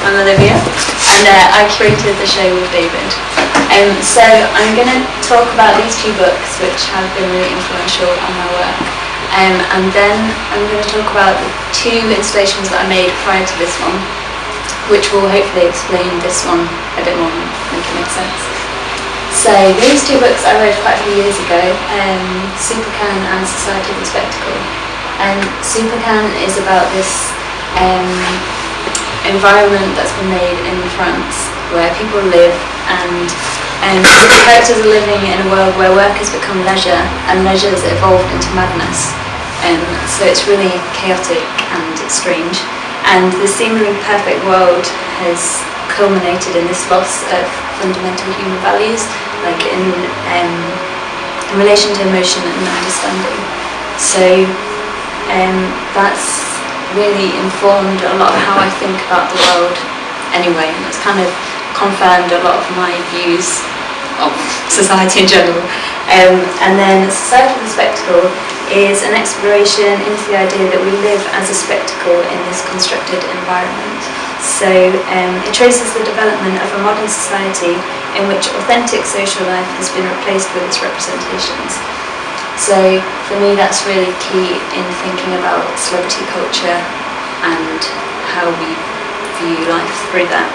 I'm Olivia, and I curated the show with David. So I'm going to talk about these two books which have been really influential on my work, and then I'm going to talk about the two installations that I made prior to this one, which will hopefully explain this one a bit more and make it make sense. So these two books I wrote quite a few years ago, Supercan and Society of the Spectacle. Supercan is about this environment that's been made in France where people live, and the characters are living in a world where work has become leisure and leisure has evolved into madness. So it's really chaotic and strange, and the seemingly perfect world has culminated in this loss of fundamental human values, like in relation to emotion and understanding. So that's really informed a lot of how I think about the world anyway, and it's kind of confirmed a lot of my views of society in general. And then Society of the Spectacle is an exploration into the idea that we live as a spectacle in this constructed environment. So it traces the development of a modern society in which authentic social life has been replaced with its representations. So for me that's really key in thinking about celebrity culture and how we view life through that.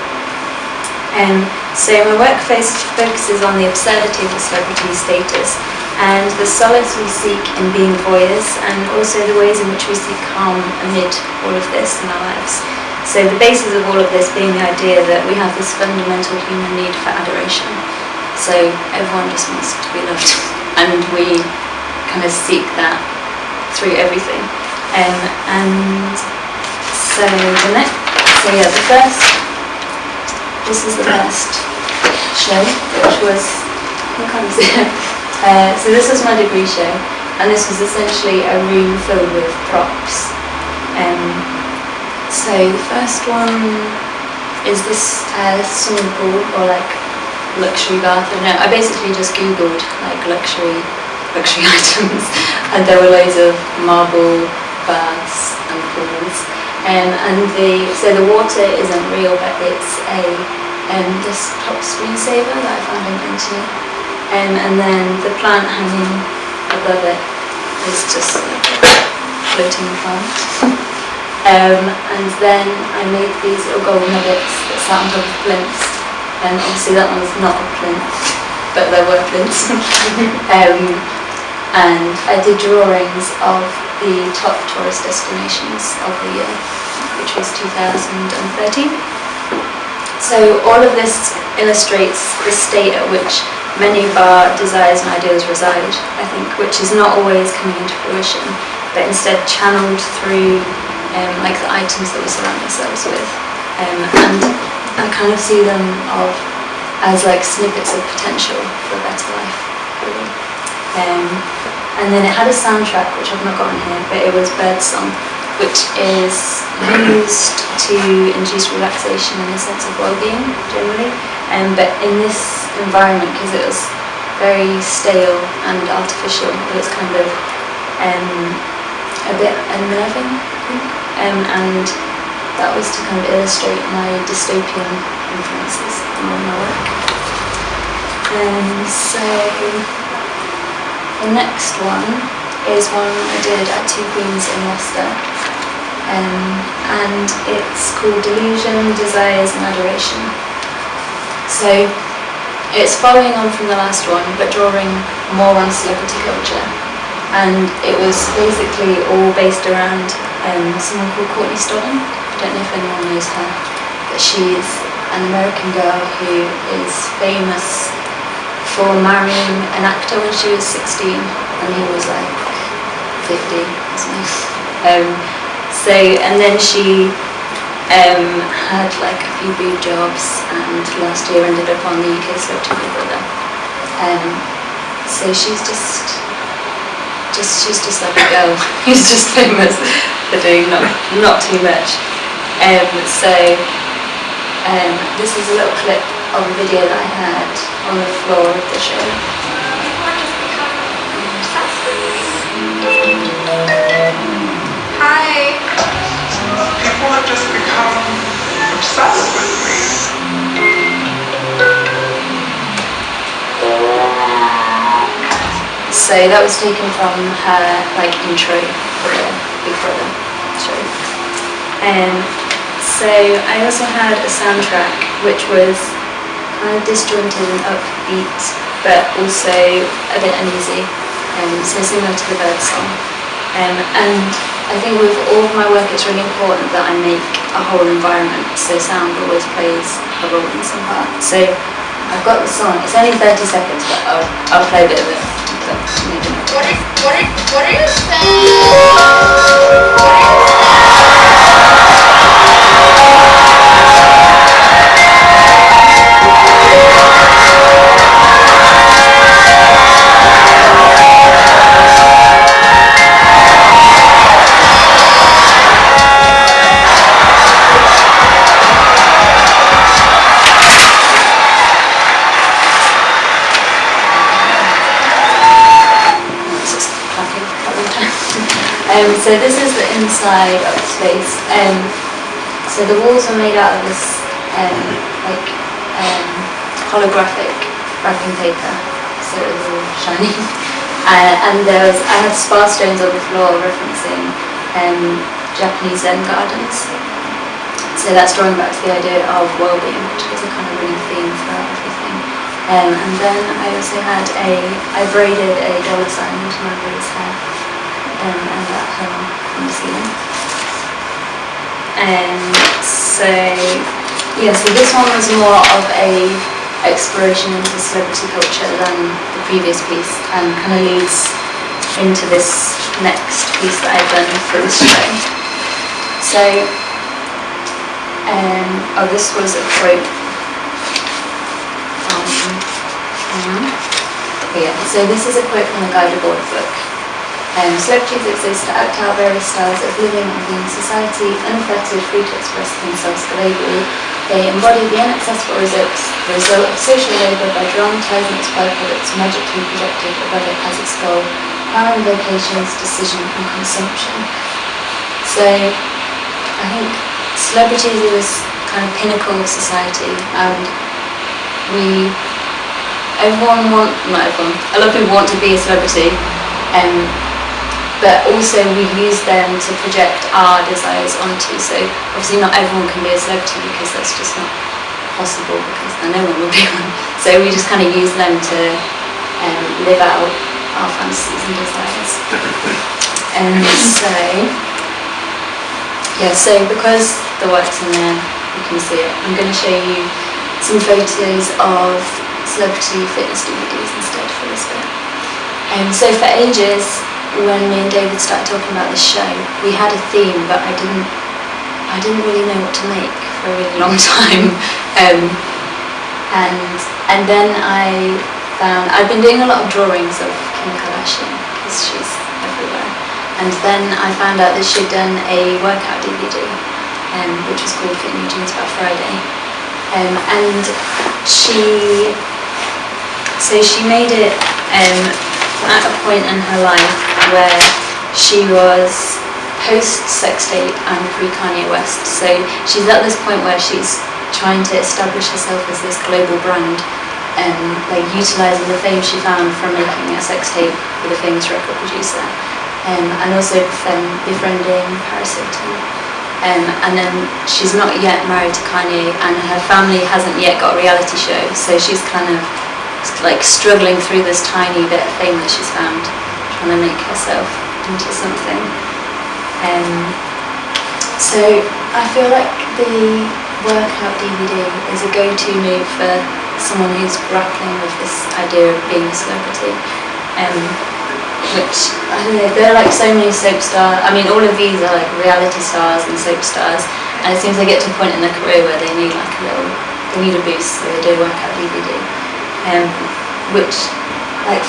So my work focuses on the absurdity of the celebrity status and the solace we seek in being voyeurs, and also the ways in which we seek calm amid all of this in our lives. So the basis of all of this being the idea that we have this fundamental human need for adoration. So everyone just wants to be loved, and we kind of seek that through everything. And so the first, this is the first show, which was, so this was my degree show, and this was essentially a room filled with props. So the first one is this swimming pool, or like luxury bath. I basically just googled like luxury items, and there were loads of marble baths and pools, so the water isn't real, but it's this top screensaver that I found on the internet, and then the plant hanging above it is just like a floating plant. And then I made these little gold nuggets that sat on top of plinths, and obviously that one's not a plinth, but there were plinths. And I did drawings of the top tourist destinations of the year, which was 2013. So all of this illustrates the state at which many of our desires and ideals reside, I think, which is not always coming into fruition, but instead channeled through like the items that we surround ourselves with. And I kind of see them as like snippets of potential for a better life, really. And then it had a soundtrack, which I've not got on here, but it was Birdsong, which is used to induce relaxation and a sense of well-being generally. But in this environment, because it was very stale and artificial, it was kind of a bit unnerving, I think. And that was to kind of illustrate my dystopian influences in my work. So the next one is one I did at Two Queens in Leicester, and it's called Delusion, Desires and Adoration. So it's following on from the last one, but drawing more on celebrity culture, and it was basically all based around someone called Courtney Stodden. I don't know if anyone knows her, but she's an American girl who is famous for marrying an actor when she was 16 and he was like 50 or something. And then she had like a few boob jobs, and last year ended up on the UK Celebrity Big Brother. So she's just like a girl who's just famous for doing not too much. This is a little clip of a video that I had on the floor of the show. Hi. People have just become obsessed with So that was taken from her like intro for the Big Brother show. So I also had a soundtrack which was kind of disjointed and upbeat, but also a bit uneasy, so similar to the bird song. And I think with all of my work it's really important that I make a whole environment, so sound always plays a role in some part. So I've got the song, it's only 30 seconds, but I'll play a bit of it. What are you saying? So this is the inside of the space. So the walls are made out of this holographic wrapping paper, so it was all shiny. And I had spar stones on the floor referencing Japanese Zen gardens. So that's drawing back to the idea of well-being, which was a kind of running theme throughout everything. And then I also had I braided a dollar sign into my brother's hair. And that hung on the ceiling. So this one was more of a exploration into celebrity culture than the previous piece, and kind of leads into this next piece that I've done for this show. So, this was a quote from, so this is a quote from the guided board book. Celebrities exist to act out various styles of living and being society, unfettered, free to express themselves globally. They embody the inaccessible result of social labour by dramatising its byproducts magically projected above it as its goal, powering vocations, decision and consumption. So I think celebrities are this kind of pinnacle of society, and a lot of people want to be a celebrity, but also we use them to project our desires onto. So obviously not everyone can be a celebrity because that's just not possible, because no one will be one. So we just kind of use them to live out our fantasies and desires. So because the work's in there, you can see it. I'm going to show you some photos of celebrity fitness DVDs instead for this bit. So for ages, when me and David started talking about this show, we had a theme, but I didn't really know what to make for a really long time. And then I found I've been doing a lot of drawings of Kim Kardashian because she's everywhere. And then I found out that she'd done a workout DVD, which was called Fit New Jeans About Friday. And she made it at a point in her life where she was post-sex tape and pre-Kanye West. So she's at this point where she's trying to establish herself as this global brand, utilising the fame she found from making a sex tape with a famous record producer, and also befriending Paris Hilton. And then she's not yet married to Kanye, and her family hasn't yet got a reality show, so she's kind of struggling through this tiny bit of fame that she's found, trying to make herself into something. So I feel like the workout DVD is a go-to move for someone who's grappling with this idea of being a celebrity. Which, I don't know, there are so many soap stars. I mean, all of these are reality stars and soap stars, and it seems they get to a point in their career where they need they need a boost, so they do a workout DVD. Which,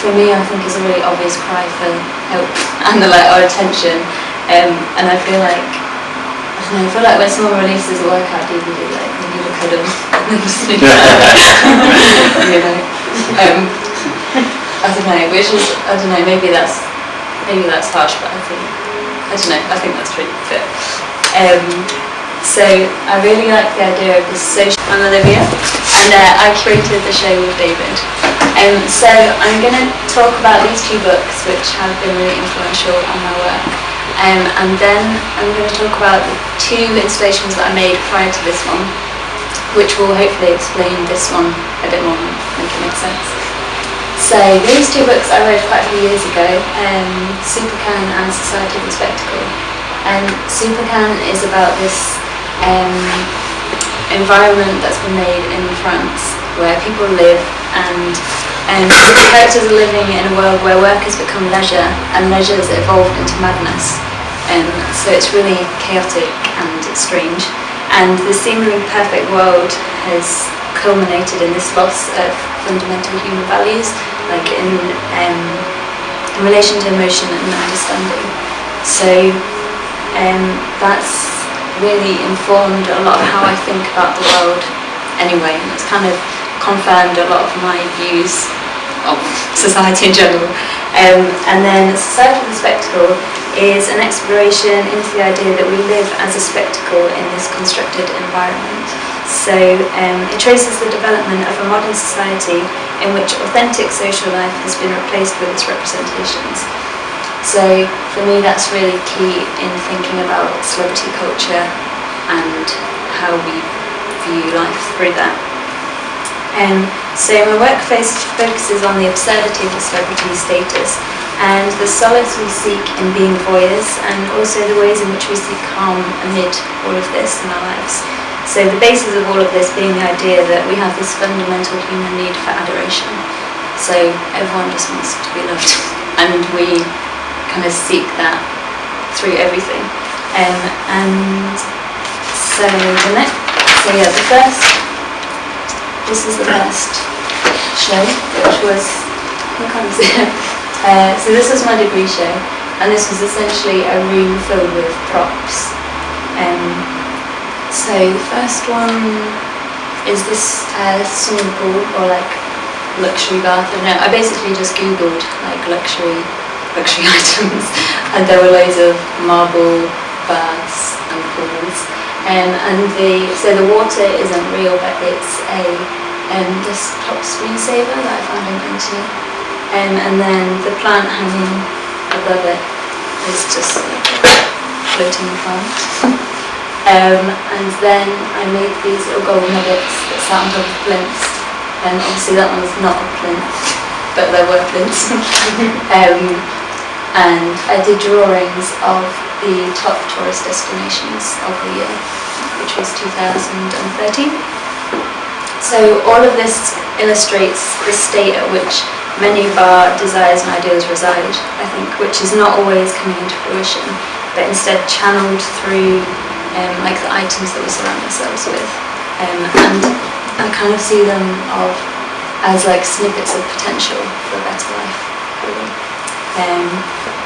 for me, I think is a really obvious cry for help and our attention. And I feel like when someone releases a workout DVD, they need a cuddle. I don't know, maybe that's harsh, but I think that's pretty fit. So I really like the idea of this social. I'm Olivia, and I created the show with David. So I'm going to talk about these two books which have been really influential on my work, and then I'm going to talk about the two installations that I made prior to this one, which will hopefully explain this one a bit more and make it make sense. So these two books I read quite a few years ago, Supercan and Society of the Spectacle. Supercan is about this environment that's been made in France where people live, and the characters are living in a world where work has become leisure and leisure has evolved into madness. So it's really chaotic and strange, and the seemingly perfect world has culminated in this loss of fundamental human values, like in relation to emotion and understanding. So that's really informed a lot of how I think about the world anyway, and it's kind of confirmed a lot of my views of society in general. And then Society of the Spectacle is an exploration into the idea that we live as a spectacle in this constructed environment. So it traces the development of a modern society in which authentic social life has been replaced with its representations. So for me that's really key in thinking about celebrity culture and how we view life through that. So my work focuses on the absurdity of the celebrity status and the solace we seek in being voyeurs, and also the ways in which we seek calm amid all of this in our lives. So the basis of all of this being the idea that we have this fundamental human need for adoration. So everyone just wants to be loved, and we kind of seek that through everything. This is the first show, which was, so this was my degree show, and this was essentially a room filled with props. So the first one is this swimming pool, or like luxury bath. I basically just googled like luxury items, and there were loads of marble baths and pools. So the water isn't real, but it's this top screensaver that I found on the internet. And then the plant hanging above it is just like a floating plant. And then I made these little gold nuggets that sat on top of plinths. And obviously that one's not a plinth, but there were plinths. And I did drawings of the top tourist destinations of the year, which was 2013. So all of this illustrates the state at which many of our desires and ideals reside, I think, which is not always coming into fruition, but instead channeled through like the items that we surround ourselves with. And I kind of see them as like snippets of potential for a better life, really.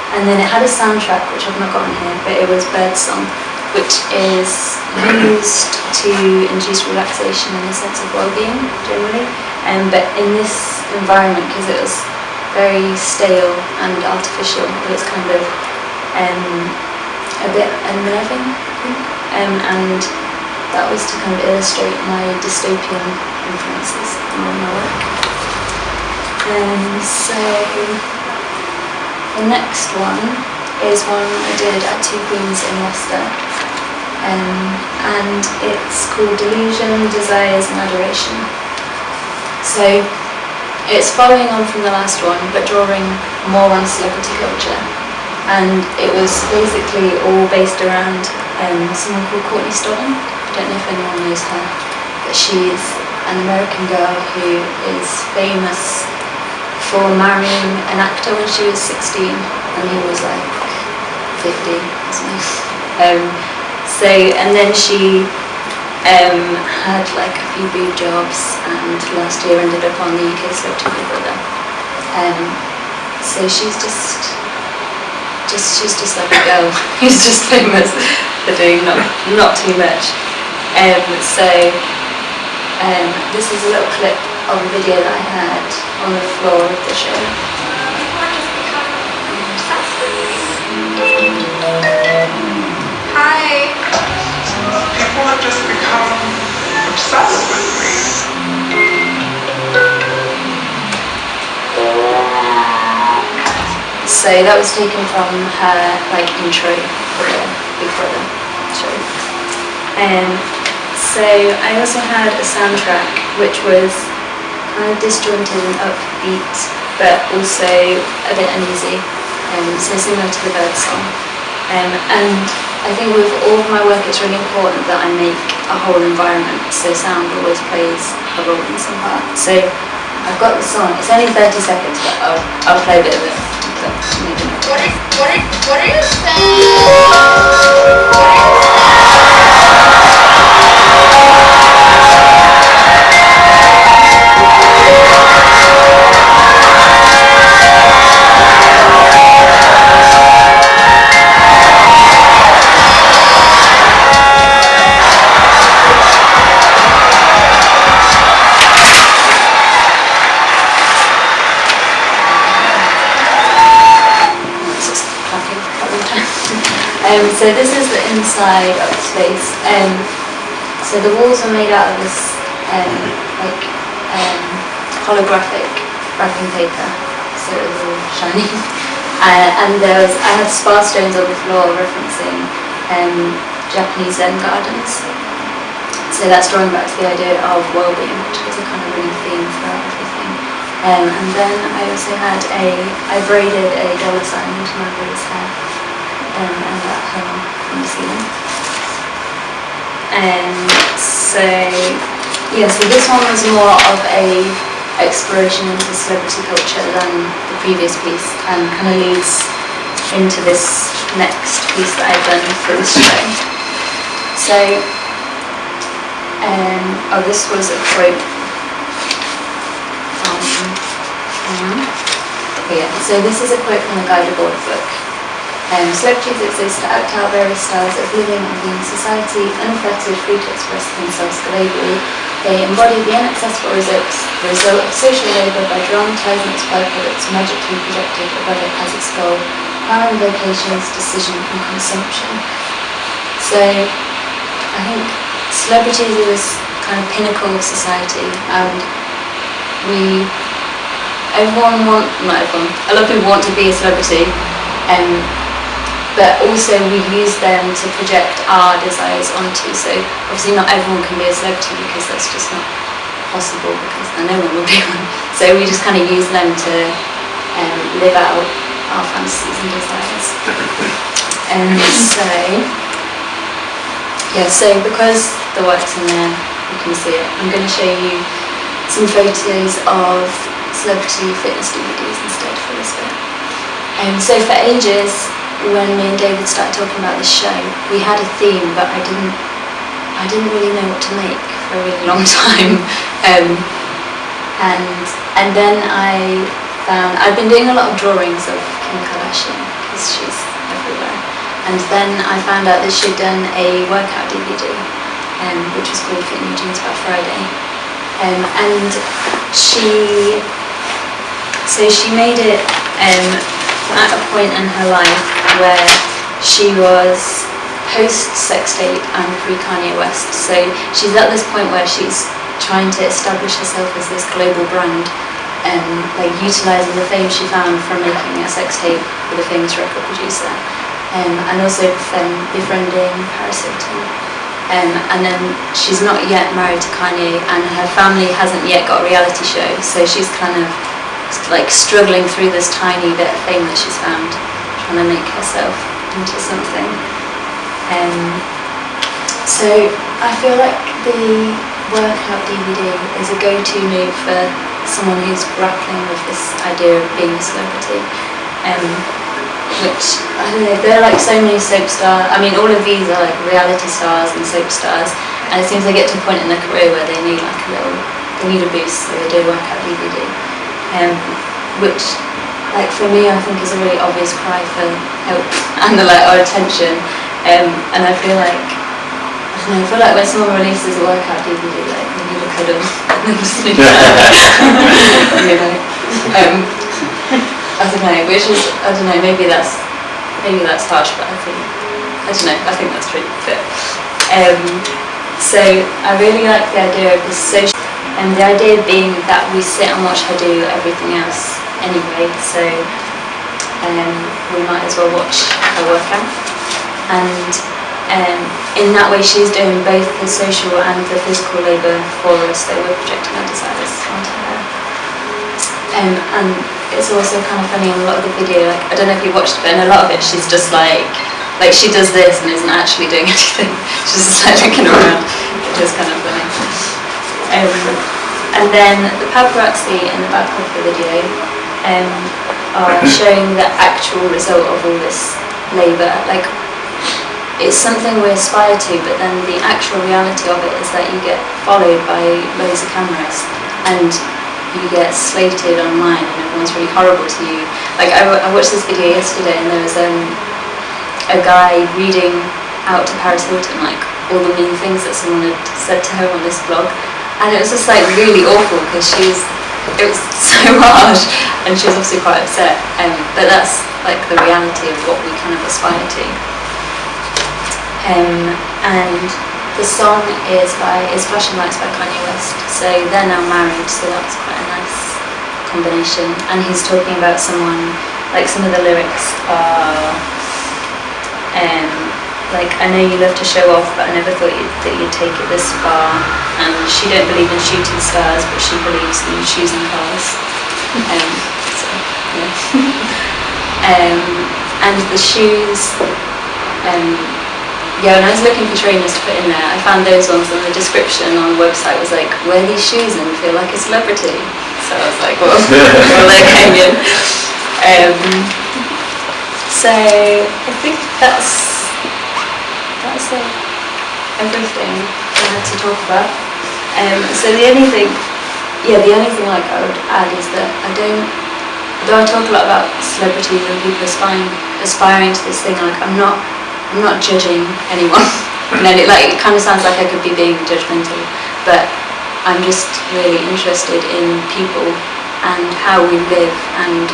And then it had a soundtrack, which I've not got on here, but it was Birdsong, which is used to induce relaxation and a sense of well-being generally. But in this environment, because it was very stale and artificial, it was kind of a bit unnerving, I think. And that was to kind of illustrate my dystopian influences in my work. So the next one is one I did at Two Queens in Leicester, and it's called Delusion, Desires and Adoration. So it's following on from the last one, but drawing more on celebrity culture, and it was basically all based around someone called Courtney Stodden. I don't know if anyone knows her, but she's an American girl who is famous for marrying an actor when she was 16 and he was like 50 or something. And then she had like a few boob jobs, and last year ended up on the UK Celebrity Big Brother. So she's just like a girl who's just famous for doing not too much. This is a little clip of a video that I had on the floor of the show. Hi. People have just become obsessed with me. So that was taken from her like intro for the Big Brother show. So I also had a soundtrack which was kind of disjointed and upbeat, but also a bit uneasy, so similar to the bird song. And I think with all of my work it's really important that I make a whole environment, so sound always plays a role in some part. So I've got the song, it's only 30 seconds, but I'll play a bit of it. What are you saying? So this is the inside of the space. So the walls are made out of this holographic wrapping paper, so it was all shiny. And I had spar stones on the floor referencing Japanese Zen gardens. So that's drawing back to the idea of well-being, which was a kind of running theme throughout everything. And then I also had I braided a dollar sign into my brother's hair. And that hung on the ceiling. So this one was more of a exploration into celebrity culture than the previous piece, and kind of leads into this next piece that I've done for this show. So, this was a quote from, so this is a quote from the guided board book. Celebrities exist to act out various styles of living and being society, unfettered, free to express themselves globally. They embody the inaccessible result of social labour by dramatising its byproducts magically projected above it as its goal, powering vocations, decision and consumption. So I think celebrities are this kind of pinnacle of society, and a lot of people want to be a celebrity, but also we use them to project our desires onto. So obviously not everyone can be a celebrity because that's just not possible, because no one will be one. So we just kind of use them to live out our fantasies and desires. So because the work's in there, you can see it. I'm going to show you some photos of celebrity fitness DVDs instead for this bit. So for ages, when me and David started talking about this show, we had a theme, but I didn't really know what to make for a really long time. And then I've been doing a lot of drawings of Kim Kardashian because she's everywhere. And then I found out that she'd done a workout DVD, which was called Fit New Jeans by Friday. And she made it at a point in her life where she was post-sex tape and pre-Kanye West. So she's at this point where she's trying to establish herself as this global brand, utilising the fame she found from making a sex tape with a famous record producer, and also befriending Paris Hilton. And then she's not yet married to Kanye, and her family hasn't yet got a reality show, so she's kind of struggling through this tiny bit of fame that she's found, trying to make herself into something. So I feel like the workout DVD is a go-to move for someone who's grappling with this idea of being a celebrity, which, I don't know, there are so many soap stars. I mean, all of these are reality stars and soap stars, and it seems they get to a point in their career where they need they need a boost, so they do a workout DVD. Which, for me, I think is a really obvious cry for help and or attention. And I feel like when someone releases a workout DVD, they need a cuddle. I don't know, maybe that's harsh, but I think that's true. But so I really like the idea of this social. And the idea being that we sit and watch her do everything else anyway. So we might as well watch her work out. And in that way she's doing both the social and the physical labour for us, so we're projecting our desires onto her. And it's also kind of funny in a lot of the video, like, I don't know if you watched it, but in a lot of it she's just like she does this and isn't actually doing anything. She's just like looking around, which is kind of funny. And then the paparazzi in the back of the video are showing the actual result of all this labour. Like, it's something we aspire to, but then the actual reality of it is that you get followed by loads of cameras and you get slated online and everyone's really horrible to you. Like, I watched this video yesterday and there was a guy reading out to Paris Hilton like all the mean things that someone had said to her on this blog, and it was just like really awful because it was so harsh and she was obviously quite upset, but that's like the reality of what we kind of aspire to. And the song is Flashing Lights by Kanye West, so they're now married, so that's quite a nice combination. And he's talking about someone, like some of the lyrics are like, I know you love to show off, but I never thought that you'd take it this far, and she don't believe in shooting stars, but she believes in choosing cars. So yeah. And the shoes, yeah, when I was looking for trainers to put in there, I found those ones, and the description on the website was like, wear these shoes and feel like a celebrity. So I was like, well, they're going in. So I think that's everything I had to talk about. So the only thing like I would add is that though I talk a lot about celebrities and people aspiring to this thing, like I'm not judging anyone. And then it kind of sounds like I could be being judgmental, but I'm just really interested in people and how we live and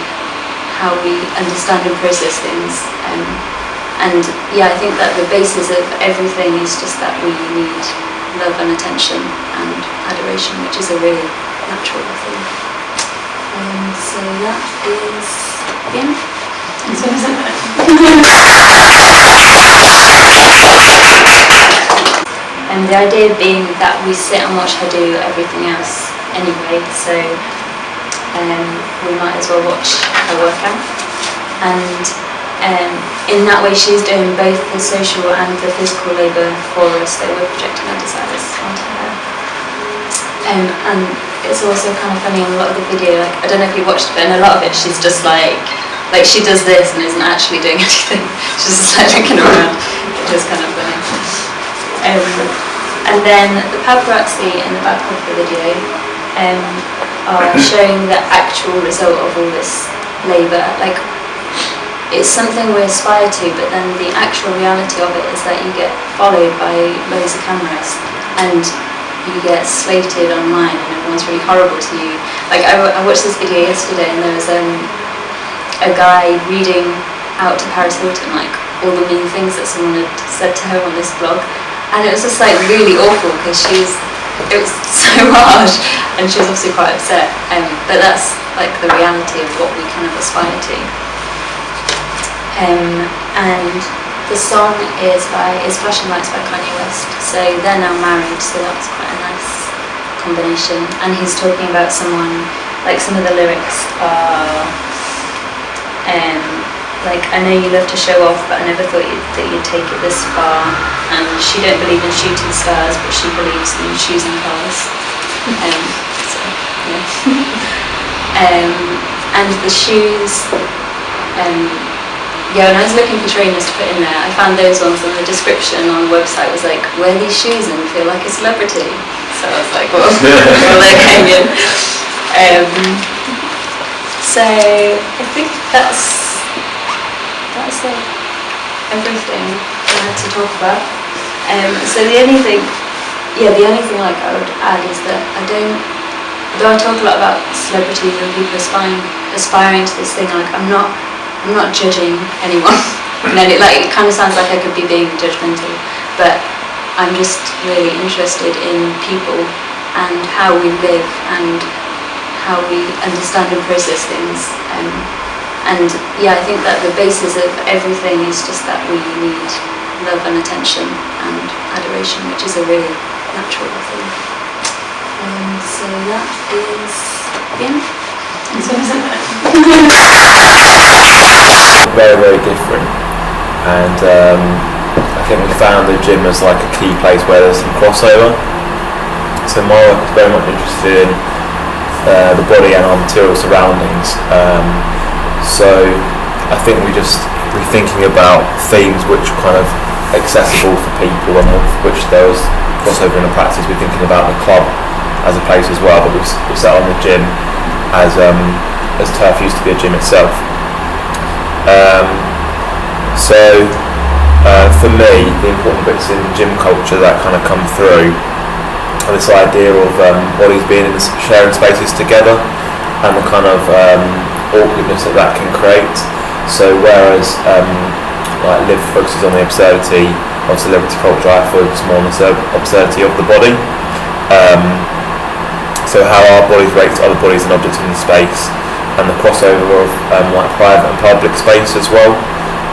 how we understand and process things. And yeah, I think that the basis of everything is just that we need love and attention and adoration, which is a really natural thing. So that is the end. Thanks for listening. And the idea being that we sit and watch her do everything else anyway, so we might as well watch her work out. And in that way she's doing both the social and the physical labour for us, so we're projecting our desires onto her. And it's also kind of funny in a lot of the video, like, I don't know if you watched it, but in a lot of it she's just like she does this and isn't actually doing anything. She's just like looking around, which is kind of funny. And then the paparazzi in the back of the video are showing the actual result of all this labour. Like, it's something we aspire to, but then the actual reality of it is that you get followed by loads of cameras and you get slated online and everyone's really horrible to you. Like, I watched this video yesterday and there was a guy reading out to Paris Hilton like all the mean things that someone had said to her on this blog, and it was just like really awful because it was so harsh and she was obviously quite upset, but that's like the reality of what we kind of aspire to. And the song is Flashing Lights by Kanye West, so they're now married, so that's quite a nice combination. And he's talking about someone, like some of the lyrics are like, I know you love to show off, but I never thought that you'd take it this far, and she don't believe in shooting stars, but she believes in choosing cars. So yeah. And the shoes, yeah, when I was looking for trainers to put in there, I found those ones, and the description on the website was like, wear these shoes and feel like a celebrity. So I was like, well, they're going in. So I think that's everything I had to talk about. So the only thing like I would add is that though I talk a lot about celebrities and people aspiring to this thing, like I'm not judging anyone. And then it kind of sounds like I could be being judgmental, but I'm just really interested in people and how we live and how we understand and process things. And yeah, I think that the basis of everything is just that we need love and attention and adoration, which is a really natural thing. So that is the end. Very, very different, and I think we found the gym as like a key place where there's some crossover. So my work is very much interested in the body and our material surroundings. So I think we're thinking about themes which are kind of accessible for people, and which there was crossover in the practice. We're thinking about the club as a place as well, but we sat on the gym as turf used to be a gym itself. For me, the important bits in gym culture that kind of come through are this idea of bodies being in sharing spaces together, and the kind of awkwardness that can create. So whereas like Liv focuses on the absurdity of celebrity culture, I focus more on the absurdity of the body. So how our bodies relate to other bodies and objects in the space, and the crossover of like private and public space as well.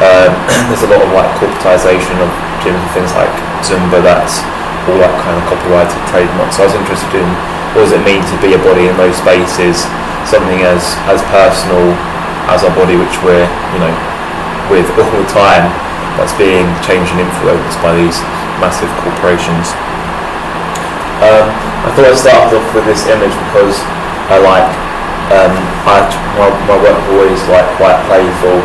There's a lot of like corporatisation of gyms and things like Zumba that's all like kind of copyrighted trademarks. So I was interested in what does it mean to be a body in those spaces, something as personal as our body, which we're with all the time, that's being changed and influenced by these massive corporations. I thought I'd start off with this image because I like my work always like quite playful,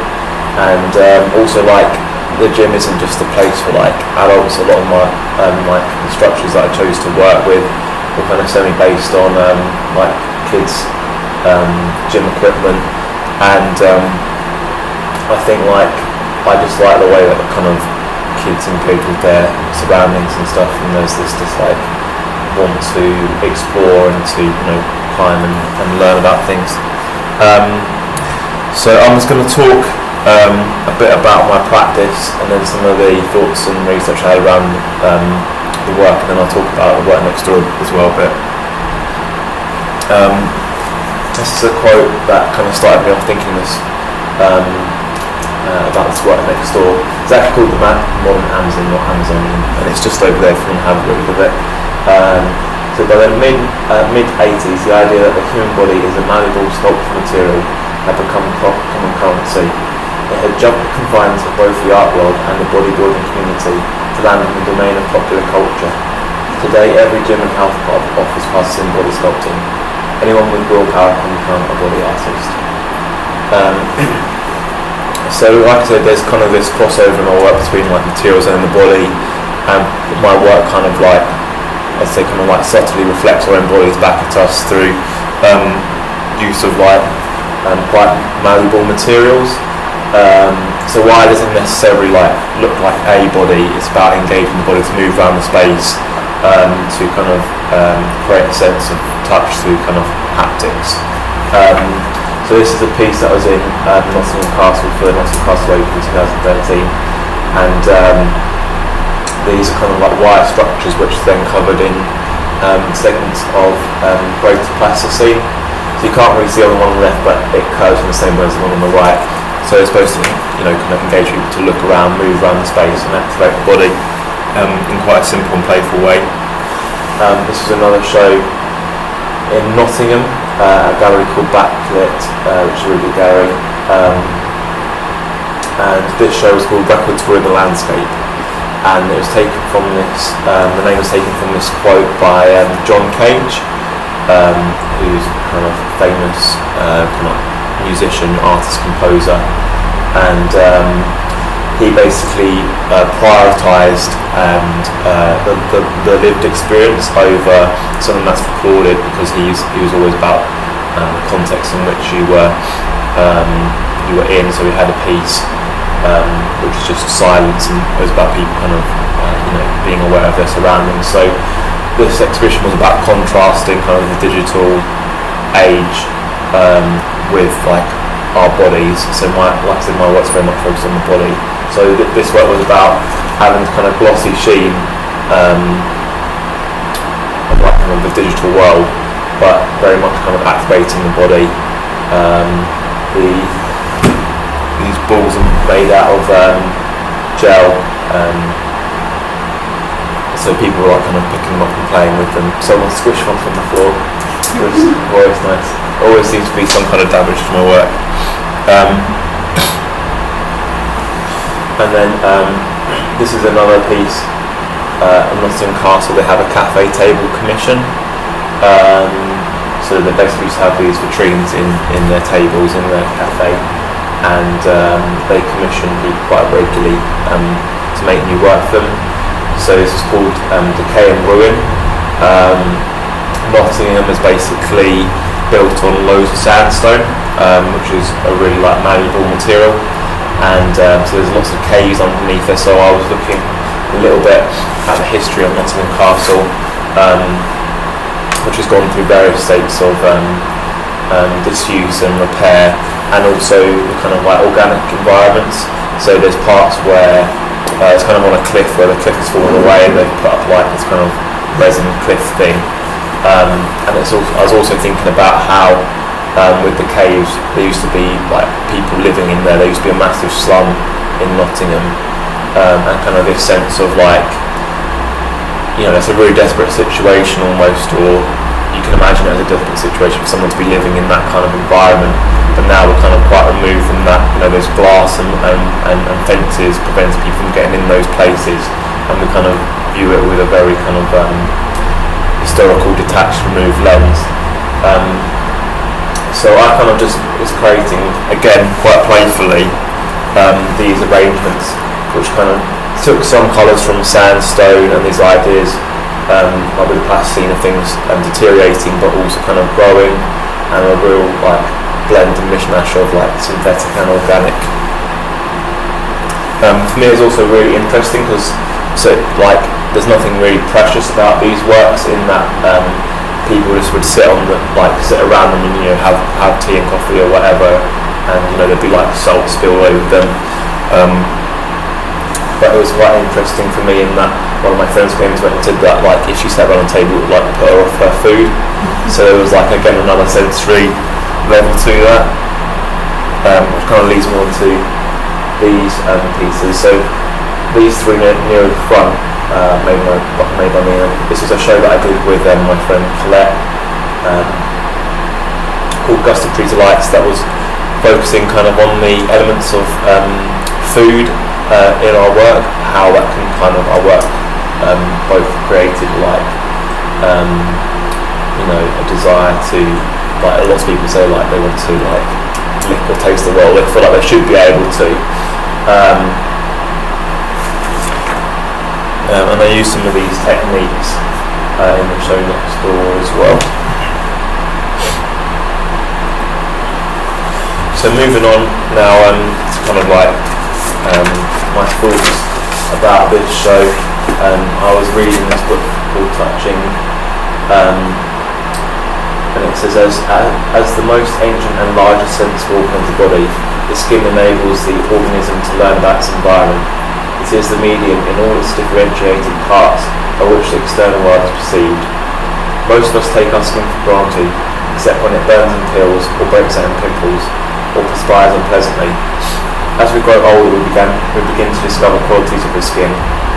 and also like the gym isn't just a place for like adults. A lot of my like structures that I chose to work with were kind of semi-based on like kids gym equipment, and I think like I just like the way that kind of kids engage with their surroundings and stuff, and there's this like want to explore and to climb and learn about things. So I'm just going to talk a bit about my practice, and then some of the thoughts and research I had around the work, and then I'll talk about the work next door as well a bit. This is a quote that kind of started me off thinking this about this work next door. It's actually called the Modern Amazon, not Amazon, and it's just over there if you want to have a read of it. So by the mid-80s, the idea that the human body is a malleable sculptural material had become common currency. It had jumped the confines of both the art world and the bodybuilding community to land in the domain of popular culture. Today, every gym and health club offers classes in body sculpting. Anyone with willpower can become a body artist. So like I said, there's kind of this crossover in my work between like materials and the body, and my work kind of like, I'd say kind of like subtly reflects or embodies back at us through use of like quite malleable materials. So why it doesn't necessarily like look like a body, it's about engaging the body to move around the space, to kind of create a sense of touch through kind of haptics. So this is a piece that was in Nottingham Castle for the Nottingham Castle Open in 2013, and these are kind of like wire structures which are then covered in segments of greater plasticine. So you can't really see on the one on the left, but it curves in the same way as the one on the right. So it's supposed to kind of engage people to look around, move around the space, and activate the body in quite a simple and playful way. This is another show in Nottingham, a gallery called Backlit, which is a really good gallery, and this show was called Records Were in the Landscape, and it was taken from this, the name was taken from this quote by John Cage, who's kind of famous kind of musician, artist, composer, and he basically prioritised the lived experience over something that's recorded, because he was always about the context in which you were in. So he had a piece which was just silence, and it was about people kind of being aware of their surroundings. So this exhibition was about contrasting kind of the digital age with like our bodies. So like I said, my work's very much focused on the body. So this work was about having kind of glossy sheen of like kind of the digital world, but very much kind of activating the body. balls are made out of gel, so people were like kind of picking them up and playing with them. Someone squished one from the floor, which is always nice. Always seems to be some kind of damage to my work. And then this is another piece in Nottingham Castle. They have a cafe table commission. So they basically just have these vitrines in their tables in their cafe, and they commission people quite regularly to make new work for them. So this is called Decay and Ruin. Nottingham is basically built on loads of sandstone, which is a really like malleable material, and so there's lots of caves underneath there. So I was looking a little bit at the history of Nottingham Castle, which has gone through various states of disuse and repair, and also the kind of like organic environments. So there's parts where it's kind of on a cliff where the cliff has fallen away, and they've put up like this kind of resin cliff thing. And it's also, I was also thinking about how with the caves there used to be like people living in there. There used to be a massive slum in Nottingham, and kind of this sense of like, you know, it's a really desperate situation almost, or you can imagine it as a desperate situation for someone to be living in that kind of environment. But now we're kind of quite removed from that. You know, there's glass and fences preventing people from getting in those places, and we kind of view it with a very kind of historical, detached, removed lens. So I kind of just was creating, again, quite playfully, these arrangements, which kind of took some colours from sandstone and these ideas, like with the plasticine of things deteriorating, but also kind of growing, and a real like blend and mishmash of like synthetic and organic. For me, it's also really interesting because like there's nothing really precious about these works in that people just would sit around them and, you know, have tea and coffee or whatever, and, you know, there'd be like salt spilled over them. But it was quite interesting for me in that one of my friends came and went and said that like if she sat around the table it would like put her off her food. So there was like again another sensory level to that, which kind of leads me on to these pieces. So these three near the front made by me. This was a show that I did with my friend Colette, called Gustatory Delights, that was focusing kind of on the elements of food in our work, how that can kind of our work both created like you know, a desire to, like a lot of people say like they want to like lick or taste the world, they feel like they should be able to, and I use some of these techniques in the show next door as well. So moving on now to kind of like my thoughts about this show. I was reading this book called Touching, and it says, as the most ancient and largest sensible organ of the body, the skin enables the organism to learn about its environment. It is the medium in all its differentiated parts by which the external world is perceived. Most of us take our skin for granted, except when it burns and peels, or breaks out in pimples, or perspires unpleasantly. As we grow older, we begin to discover qualities of the skin: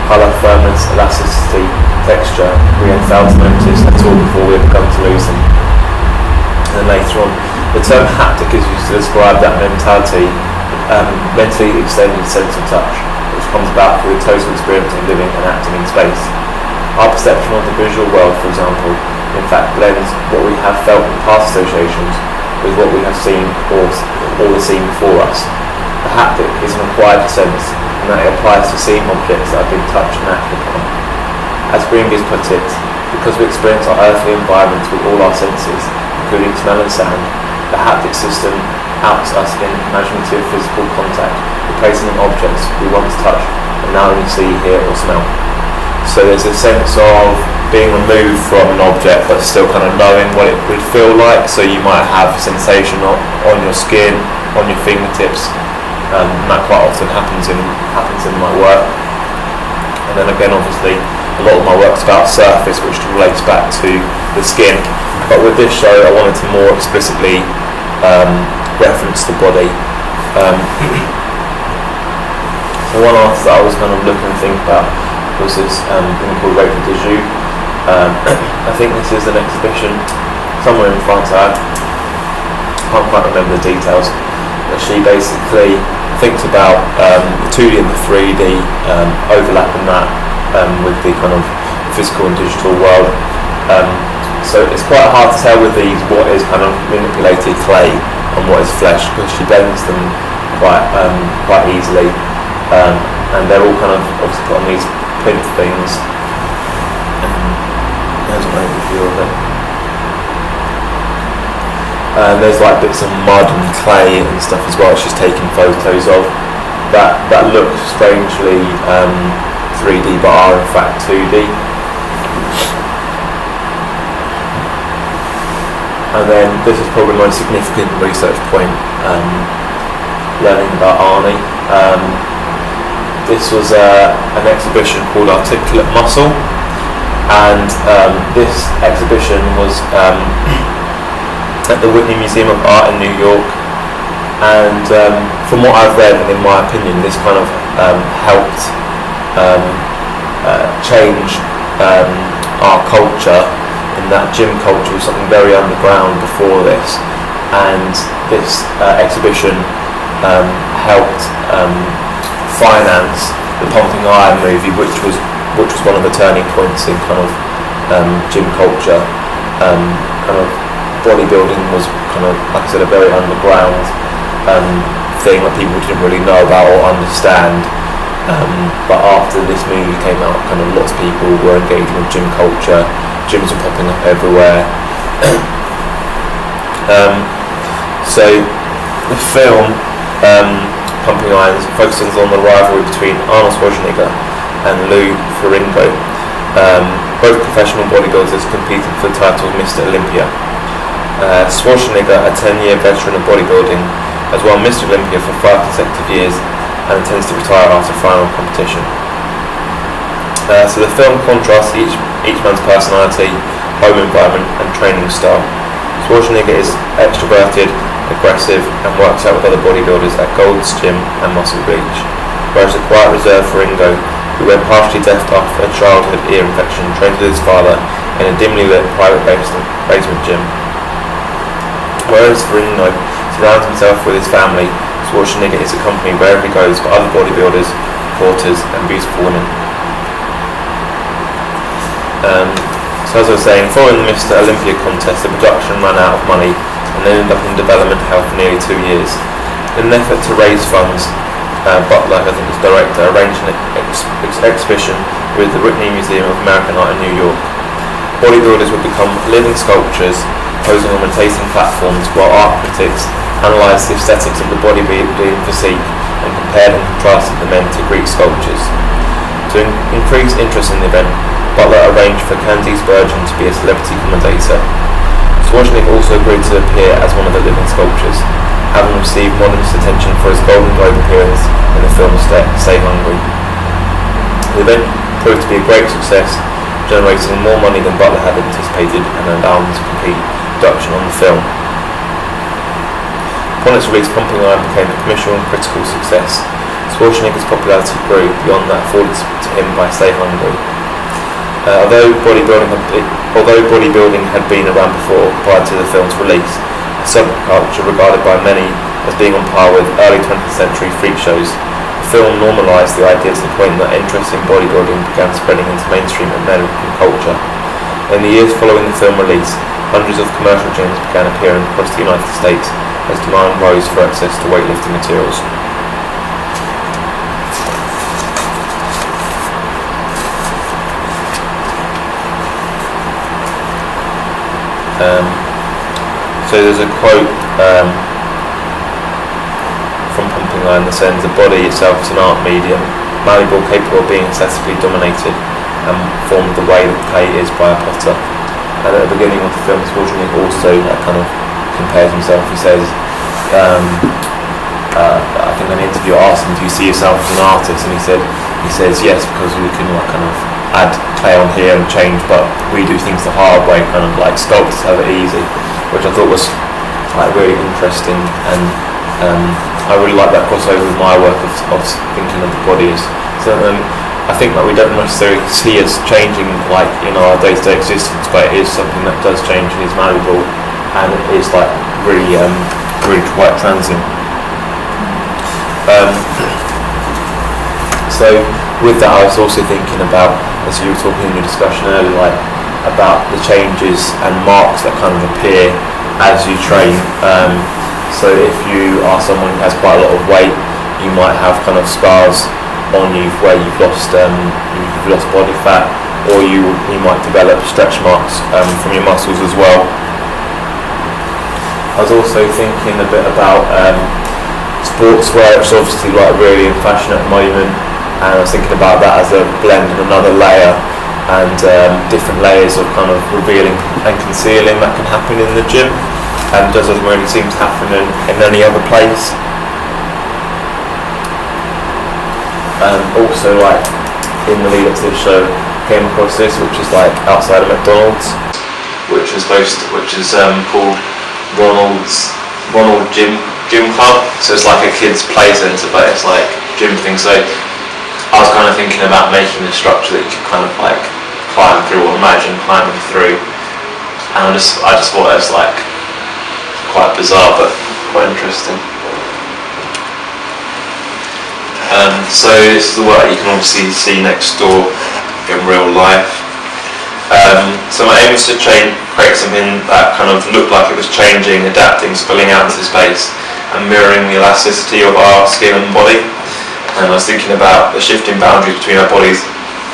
colour, firmness, elasticity, texture we had failed to notice at all before we had begun to lose them. And then later on, the term haptic is used to describe that mentally extended sense of touch, which comes about through the total experience of living and acting in space. Our perception of the visual world, for example, in fact blends what we have felt in past associations with what we have seen or the scene before us. The haptic is an acquired sense, and that it applies to seeing objects that have been touched and acted upon. As Greengears put it, because we experience our earthly environment with all our senses, including smell and sound, the haptic system outs us in imaginative physical contact, replacing an objects we once touched and now only see, hear or smell. So there's a sense of being removed from an object but still kind of knowing what it would feel like. So you might have a sensation on your skin, on your fingertips, and that quite often happens in my work. And then again, obviously, a lot of my work's about surface, which relates back to the skin. But with this show, I wanted to more explicitly reference the body. So one artist that I was kind of looking to think about was this woman called Rachel Dejoux. I think this is an exhibition somewhere in France. I can't quite remember the details, but she basically thinks about the 2D and the 3D, overlapping that with the kind of physical and digital world. So it's quite hard to tell with these what is kind of manipulated clay and what is flesh, because she blends them quite easily, and they're all kind of obviously got on these plinth things. There's an overview of it. There's like bits of mud and clay and stuff as well she's taking photos of that look strangely 3D but are in fact 2D. And then this is probably my most significant research point, learning about Arnie. This was an exhibition called Articulate Muscle, and this exhibition was at the Whitney Museum of Art in New York, and from what I've read, and in my opinion, this kind of helped change our culture, in that gym culture was something very underground before this, and this exhibition helped finance the Pumping Iron movie, which was one of the turning points in kind of gym culture. Kind of bodybuilding was kind of, like I said, a very underground thing that people didn't really know about or understand. But after this movie came out, kind of lots of people were engaging with gym culture. Gyms were popping up everywhere. So the film Pumping Irons focuses on the rivalry between Arnold Schwarzenegger and Lou Ferrigno, both professional bodybuilders competing for the title of Mr. Olympia. Schwarzenegger, a 10-year veteran of bodybuilding, has won Mr. Olympia for 5 consecutive years and intends to retire after final competition. So the film contrasts each man's personality, home environment and training style. Schwarzenegger is extroverted, aggressive and works out with other bodybuilders at Gold's Gym and Muscle Beach, whereas the quiet reserved Ferrigno, who went partially deaf after a childhood ear infection, trained with his father in a dimly lit private basement gym. Whereas Ferrigno surrounds himself with his family, Schwarzenegger is accompanied wherever he goes by other bodybuilders, porters and beautiful women. So as I was saying, following the Mr. Olympia contest, the production ran out of money and ended up in development hell for nearly 2 years. In an effort to raise funds, Butler, I think was director, arranged an exhibition with the Whitney Museum of American Art in New York. Bodybuilders would become living sculptures posing on rotating platforms, while art critics analysed the aesthetics of the bodybuilding physique and compared and contrasted the men to Greek sculptures. To increase interest in the event, Butler arranged for Candice Bergen to be a celebrity commentator. Schwarzenegger also agreed to appear as one of the living sculptures, having received modest attention for his Golden Globe appearance in the film Stay Hungry. The event proved to be a great success, generating more money than Butler had anticipated and allowing him to complete production on the film. Upon its release, Pumping Iron became a commercial and critical success. Schwarzenegger's popularity grew beyond that afforded to him by Stay Hungry. Although bodybuilding had been around before, prior to the film's release, a subculture regarded by many as being on par with early 20th century freak shows, the film normalised the idea to the point that interest in bodybuilding began spreading into mainstream American culture. In the years following the film release, hundreds of commercial gyms began appearing across the United States as demand rose for access to weightlifting materials. So there's a quote from Pumping Iron that says, "The body itself is an art medium, malleable, capable of being aesthetically dominated, and formed the way that clay is by a potter." And at the beginning of the film, Schwarzenegger also kind of compares himself. He says, I think in an interview asked him, "Do you see yourself as an artist?" And he says yes, because we can kind of add clay on here and change, but we do things the hard way, kind of like sculptors have it easy, which I thought was like really interesting and I really like that crossover with my work of thinking of the body as something. I think that we don't necessarily see as changing like in our day-to-day existence, but it is something that does change and is malleable, and it is like really quite transient. So with that, I was also thinking about, as you were talking in your discussion earlier, like about the changes and marks that kind of appear as you train. So if you are someone who has quite a lot of weight, you might have kind of scars on you where you've lost body fat, or you might develop stretch marks from your muscles as well. I was also thinking a bit about sportswear, which is obviously like really in fashion at the moment, and I was thinking about that as a blend and another layer, and different layers of kind of revealing and concealing that can happen in the gym, and doesn't really seem to happen in any other place. Also, like in the lead up to this show, came across this, which is like outside of McDonald's, which is called Ronald Gym Club. So it's like a kids' play centre, but it's like gym thing. So I was kind of thinking about making a structure that you could kind of like climb through, or imagine climbing through. And I just thought it was like quite bizarre, but quite interesting. So this is the work you can obviously see next door in real life. So my aim was to create something that kind of looked like it was changing, adapting, spilling out into space, and mirroring the elasticity of our skin and body. And I was thinking about the shifting boundaries between our bodies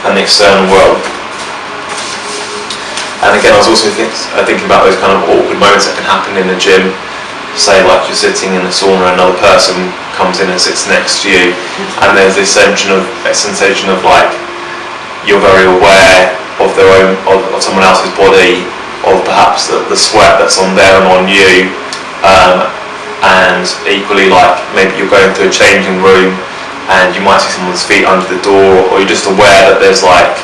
and the external world. And again, I was also thinking about those kind of awkward moments that can happen in the gym. Say like you're sitting in a sauna and another person comes in and sits next to you, and there's this sensation of like you're very aware of of someone else's body, of perhaps the sweat that's on there and on you, and equally like maybe you're going through a changing room and you might see someone's feet under the door, or you're just aware that there's like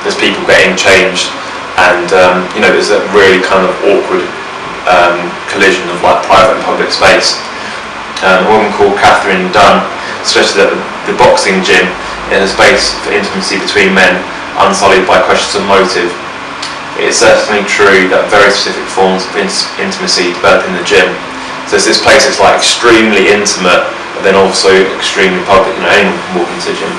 there's people getting changed, and there's a really kind of awkward collision of like private and public space. A woman called Catherine Dunn suggested that the boxing gym is a space for intimacy between men, unsullied by questions of motive. It is certainly true that very specific forms of intimacy develop in the gym. So it's this place that's like extremely intimate, but then also extremely public. Anyone can walk into the gym.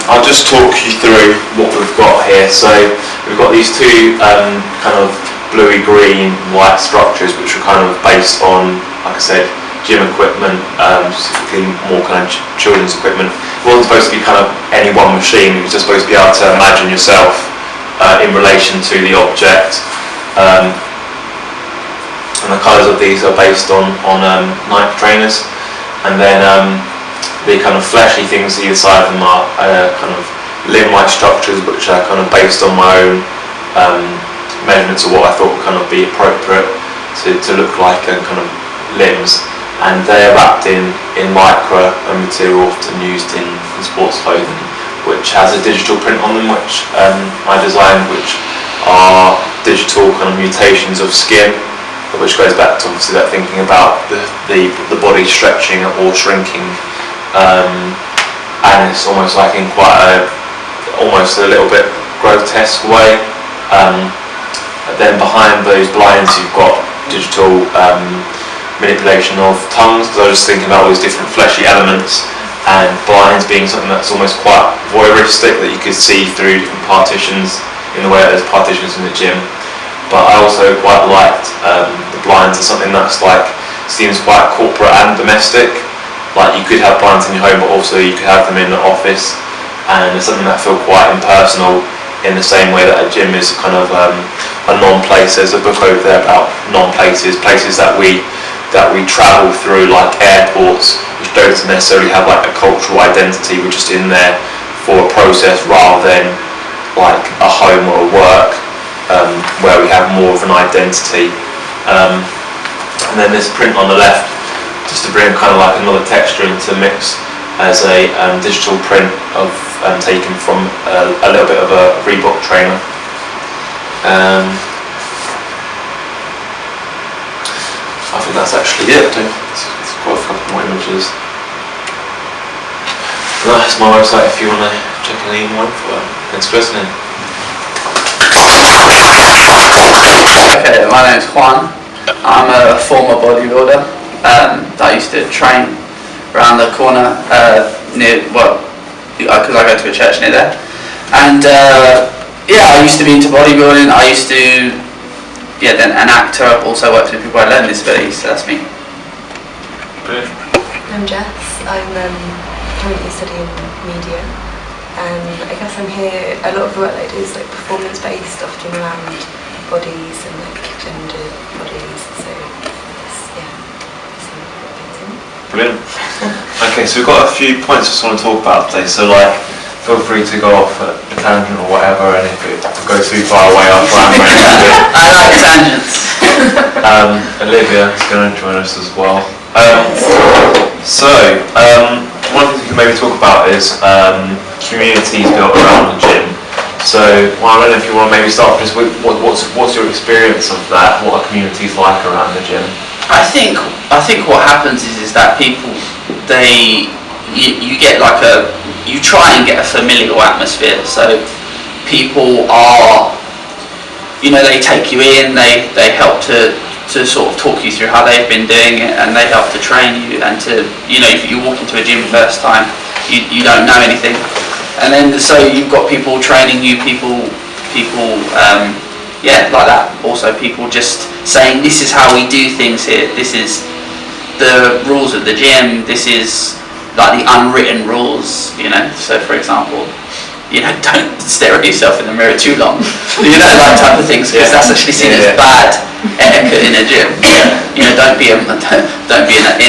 I'll just talk you through what we've got here. So we've got these two kind of bluey green white structures, which are kind of based on, like I said, gym equipment, specifically more kind of children's equipment. It wasn't supposed to be kind of any one machine. You were just supposed to be able to imagine yourself in relation to the object. And the colours of these are based on Nike trainers, and then the kind of fleshy things either side of them are kind of limb-like structures, which are kind of based on my own measurements of what I thought would kind of be appropriate to look like kind of limbs, and they're wrapped in lycra, a material often used in sports clothing, which has a digital print on them, which I designed, which are digital kind of mutations of skin, which goes back to obviously that thinking about the body stretching or shrinking. And it's almost like in quite almost a little bit grotesque way. Then behind those blinds you've got digital manipulation of tongues, because I was just thinking about all these different fleshy elements, and blinds being something that's almost quite voyeuristic, that you could see through different partitions in the way that there's partitions in the gym. But I also quite liked the blinds as something that's like seems quite corporate and domestic. Like you could have blinds in your home, but also you could have them in the office, and it's something that feel quite impersonal in the same way that a gym is kind of a non-place. There's a book over there about non-places, places that we travel through, like airports, which don't necessarily have like a cultural identity. We're just in there for a process rather than like a home or a work where we have more of an identity. And then this print on the left, just to bring kind of like another texture into the mix, as a digital print of taken from a little bit of a Reebok trainer. I think that's actually it. It's quite a couple more images. That's my website if you want to check any more info. Thanks for listening. Okay, my name's Juan. I'm a former bodybuilder. I used to train around the corner near, because I go to a church near there. And I used to be into bodybuilding. I used to, then an actor, also worked with people with learning disabilities, so that's me. Brilliant. I'm Jess. I'm currently studying media, and I guess I'm here. A lot of the work I do is like performance-based, often around bodies and like gendered bodies. So Brilliant. Okay, so we've got a few points we just want to talk about today. So feel free to go off at a tangent or whatever, and if it goes too far away, I'll try and bring it a bit. I like tangents. Olivia is going to join us as well. One thing we can maybe talk about is communities built around the gym. So, I don't know if you want to maybe start just with what's your experience of that? What are communities like around the gym? I think what happens is that people, you get you try and get a familial atmosphere. So people are, they take you in, they help to sort of talk you through how they've been doing it, and they help to train you. And if you walk into a gym first time, you don't know anything, and then so you've got people training you, people like that. Also people just saying, this is how we do things here, this is the rules of the gym, this is like the unwritten rules, so for example, don't stare at yourself in the mirror too long, that type of things, because that's actually seen as bad etiquette in a gym. Don't be an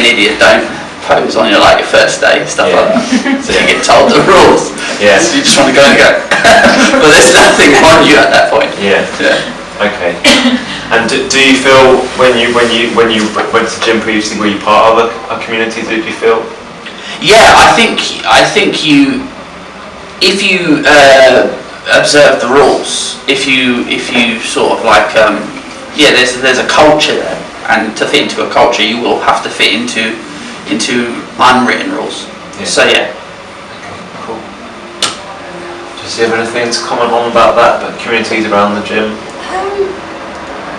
idiot, don't pose on your first day, stuff like that. So you get told the rules. Yeah. So you just want to go and go. But there's nothing on you at that point. Yeah. Okay. And do you feel when you went to the gym previously, were you part of a community? Did you feel? Yeah, I think you, if you observe the rules, if you sort of there's a culture there, and to fit into a culture, you will have to fit into unwritten rules. Yeah. So yeah. Okay, cool. Do you have anything to comment on about that? But communities around the gym.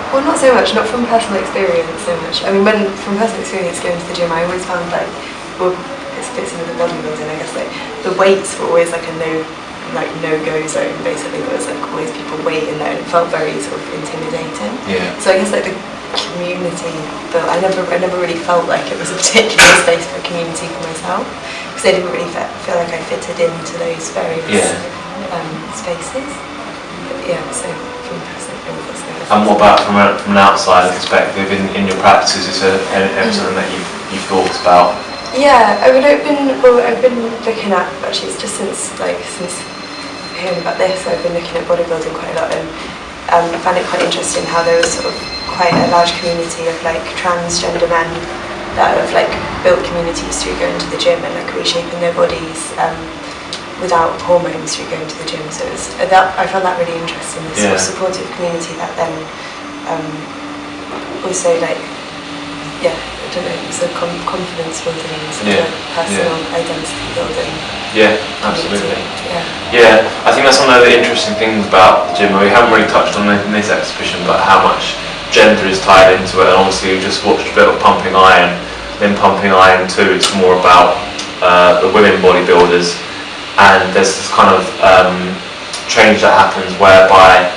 Well, not so much. Not from personal experience so much. I mean, from personal experience going to the gym, I always found it fits in with the bodybuilding. I guess the weights were always a no-go zone. Basically, there was always people waiting there, and it felt very sort of intimidating. Yeah. So I guess the community, but I never really felt like it was a particular space for community for myself, because I didn't really feel like I fitted into those various spaces. But so from personal experience. And what about from an outsider perspective in your practices? Is there something that you've thought about? Yeah, I mean, I've been looking at, actually it's just since hearing about this, I've been looking at bodybuilding quite a lot, and I found it quite interesting how there was sort of quite a large community of transgender men that have built communities through going to the gym and reshaping their bodies without hormones through going to the gym. So I found that really interesting, this sort of supportive community that then also I don't know, it's a confidence building and sort of personal identity building. Yeah, absolutely. Yeah, I think that's one of the interesting things about the gym. We haven't really touched on it in this exhibition, but how much gender is tied into it. And obviously we just watched a bit of Pumping Iron, then Pumping Iron 2, it's more about the women bodybuilders. And there's this kind of change that happens whereby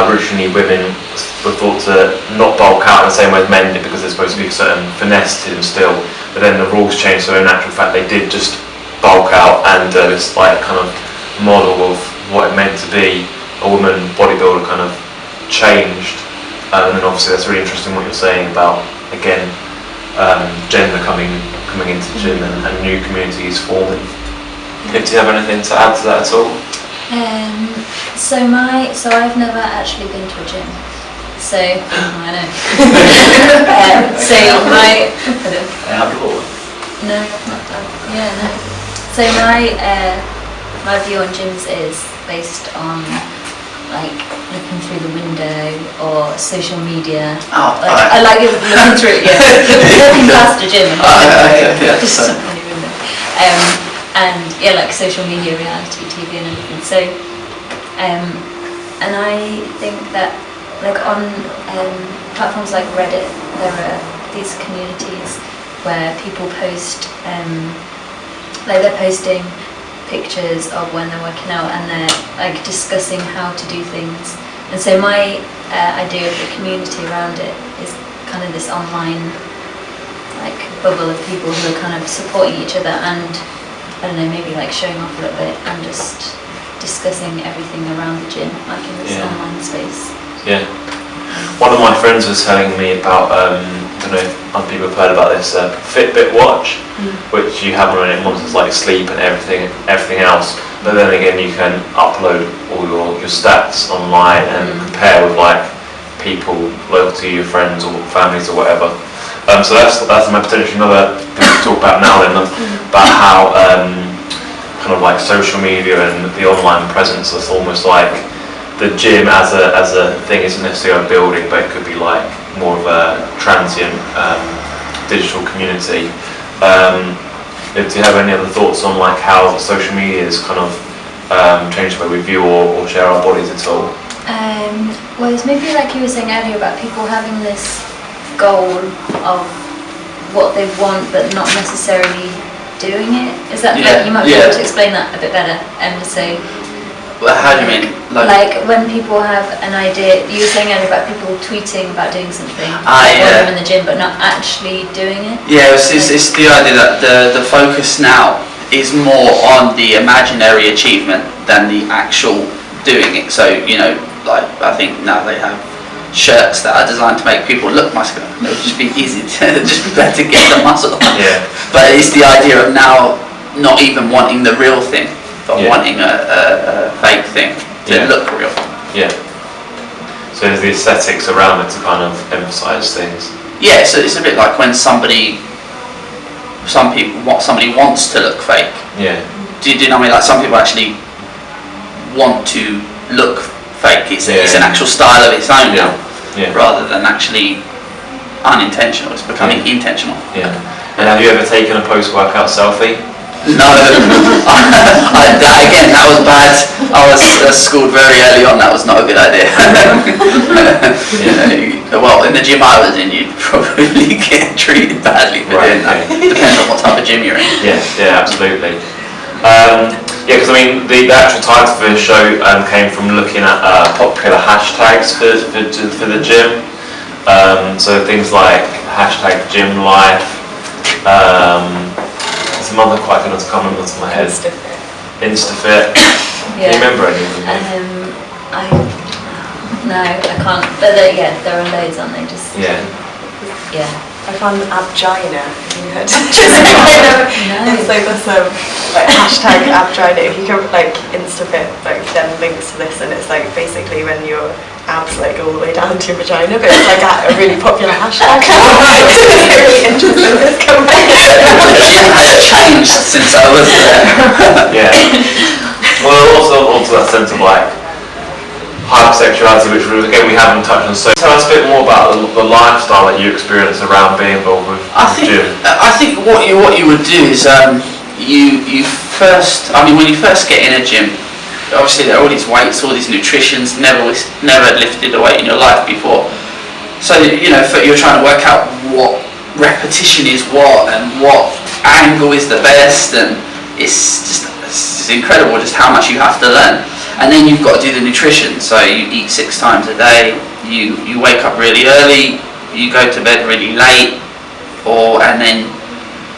originally women were thought to not bulk out in the same way as men did, because there's supposed to be a certain finesse to them still, but then the rules changed, so in actual fact they did just bulk out, and this kind of model of what it meant to be a woman bodybuilder kind of changed. And then obviously that's really interesting what you're saying about, again, gender coming into the gym and new communities forming. Do you have anything to add to that at all? So I've never actually been to a gym. So I know. No. So my view on gyms is based on like looking through the window or social media. Oh, I like looking through it. Yeah, looking past the gym. Just so. on your window. And yeah, like social media, reality TV, and everything. So, and I think that like on platforms like Reddit, there are these communities where people post, like they're posting pictures of when they're working out, and they're like discussing how to do things. And so my idea of the community around it is kind of this online like bubble of people who are kind of supporting each other, and I don't know, maybe like showing off a little bit and just discussing everything around the gym, like in this online space. Yeah. One of my friends was telling me about, I don't know if other people have heard about this, Fitbit watch, which you have on it, monitors like sleep and everything else. But then again, you can upload all your stats online and compare with like people local to you, your friends or families or whatever. So that's potentially another thing to talk about now then, about how kind of like social media and the online presence is almost like the gym as a thing isn't necessarily a building, but it could be like more of a transient digital community. Do you have any other thoughts on like how social media has kind of changed the way we view or share our bodies at all? Well, it's maybe like you were saying earlier about people having this goal of what they want, but not necessarily doing it. Is that like, you might be able to explain that a bit better? So. Well, how do you mean? Like when people have an idea, you were saying earlier about people tweeting about doing something while they're in the gym, but not actually doing it. Yeah, it's the idea that the focus now is more on the imaginary achievement than the actual doing it. So, you know, like I think now they have shirts that are designed to make people look muscular. It would just be easy to just be better to get the muscle. Yeah. But it's the idea of now not even wanting the real thing, but wanting a fake thing to look real. Yeah. So there's the aesthetics around it to kind of emphasise things. Yeah, so it's a bit like when somebody wants to look fake. Yeah. Do you know what I mean? Like some people actually want to look fake. It's an actual style of its own now, rather than actually unintentional. It's becoming intentional. Yeah. And have you ever taken a post-workout selfie? No, that was bad. I was schooled very early on. That was not a good idea. Well, in the gym I was in, you'd probably get treated badly for doing that. Depends on what type of gym you're in. Yeah, absolutely. Because I mean, the actual title for the show came from looking at popular hashtags for the gym. So things like hashtag gym life. Some other quite good ones coming onto my head. Instafit. Do you remember any of them? No, I can't. But there are loads, aren't they? I found Abgina. Have you heard? No. It's like this like hashtag Abgina. If you go like Instafit, like then links to this, and it's like basically when your abs like all the way down to your vagina, but it's like a really popular hashtag. It's really interesting. This The gym has changed since I was there. Yeah. Well, also that sense of like hypersexuality, which again we haven't touched on. So tell us a bit more about the lifestyle that you experience around being involved with the gym. I think what you would do is you first. I mean, when you first get in a gym, obviously there are all these weights, all these nutritions. Never lifted a weight in your life before. So you're trying to work out what repetition is what and what angle is the best, and it's incredible just how much you have to learn. And then you've got to do the nutrition, so you eat 6 times a day, you wake up really early, you go to bed really late, and then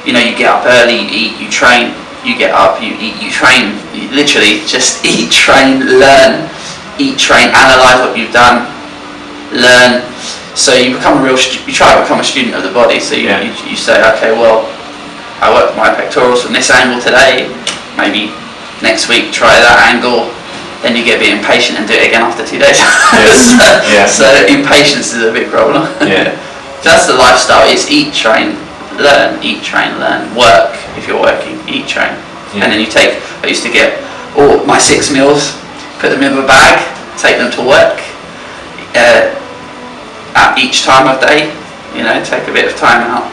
you get up early, you eat, you train, you get up, you eat, you train. You literally just eat, train, learn, eat, train, analyse what you've done, learn. So you try to become a student of the body. So you say, okay, well, I worked my pectorals from this angle today, maybe next week try that angle. Then you get a bit impatient and do it again after 2 days. So impatience is a big problem. That's the lifestyle. It's eat, train, learn, eat, train, learn, work if you're working, eat, train. And then I used to get all my 6 meals, put them in a bag, take them to work at each time of day. You know, take a bit of time out,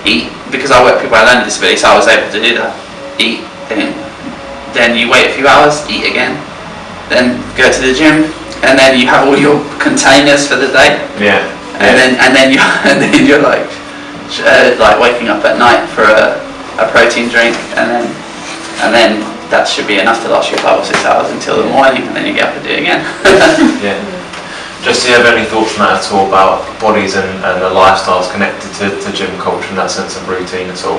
eat, because I work with people with learning disabilities, so I was able to do that. Eat, then you wait a few hours, eat again, then go to the gym, and then you have all your containers for the day. Yeah. And then you're like waking up at night for a protein drink, and then that should be enough to last you 5 or 6 hours until the morning, and then you get up and do it again. Yeah. Just, do you have any thoughts on that at all, about bodies and the lifestyles connected to gym culture and that sense of routine at all?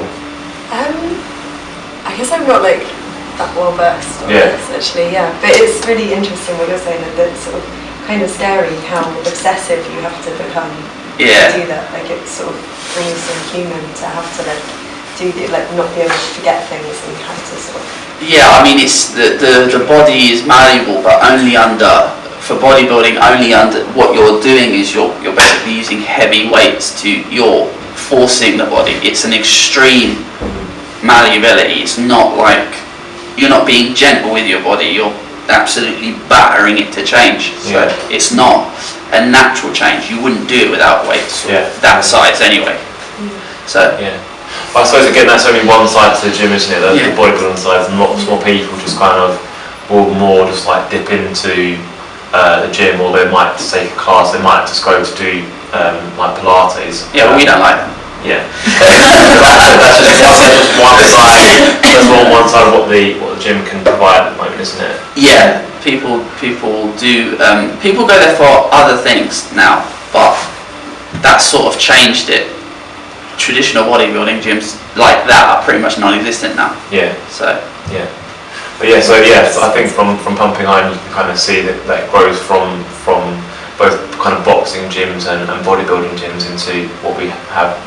I guess I'm not like that well versed on this actually, but it's really interesting what you're saying, that it's sort of kind of scary how obsessive you have to become to do that. Like it sort of brings some human to have to like do like not be able to forget things and have to sort of. Yeah, I mean, it's the body is malleable, but only for bodybuilding, only under what you're doing is you're basically using heavy weights you're forcing the body. It's an extreme malleability. It's not like you're not being gentle with your body. You're absolutely battering it to change. So it's not a natural change. You wouldn't do it without weights that size anyway. So I suppose again that's only one side to the gym, isn't it? The bodybuilding side, and lots more people just kind of will more just like dip into the gym, or they might take a class. They might just go to do like Pilates. Yeah, but we don't like that. Yeah. That's just one side. That's one side of what the gym can provide at the moment, isn't it? Yeah, people do. People go there for other things now, but that sort of changed it. Traditional bodybuilding gyms like that are pretty much non-existent now. Yeah. So. Yeah. But I think from pumping iron you can kind of see that grows from both kind of boxing gyms and bodybuilding gyms into what we have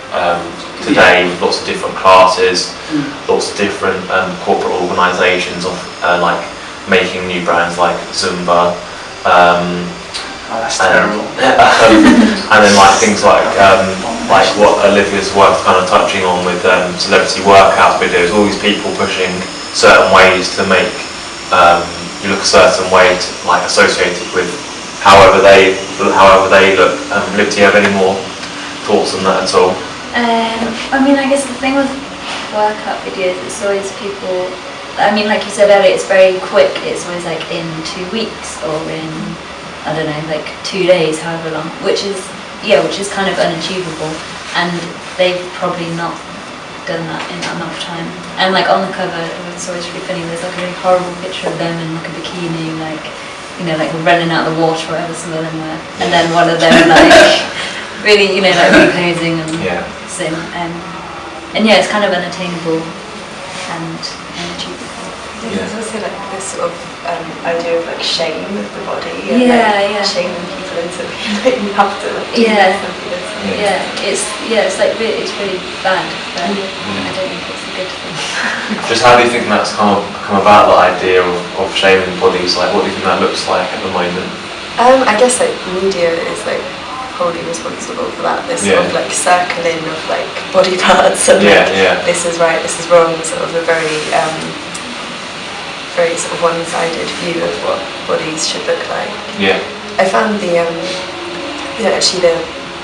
today, with lots of different classes, lots of different corporate organisations of like making new brands like Zumba. That's terrible. And then like things like what Olivia's work kind of touching on with celebrity workout videos, all these people pushing certain ways to make you look a certain way to, like associated with however they look. Liv, do you have any more thoughts on that at all? I mean, I guess the thing with workout videos, it's always people, I mean, like you said earlier, it's very quick. It's always like in 2 weeks or in, I don't know, like 2 days, however long, which is kind of unachievable, and they've probably not done that in enough time. And like on the cover, it's always really funny, there's like a really horrible picture of them in like a bikini, like, you know, like running out of the water or whatever some of them were, and then one of them like really, you know, like reposing and sing, and it's kind of unattainable and unachievable. There's also like this sort of idea of like shame of the body, and shaming people into like you have to like, do this. It's like it's really bad, but I don't think it's a good thing. Just how do you think that's come about, the idea of shaming bodies? Like, what do you think that looks like at the moment? I guess like media is like wholly responsible for that. This sort of like circling of like body parts and this is right, this is wrong, sort of a very sort of one-sided view of what bodies should look like. Yeah. I found actually the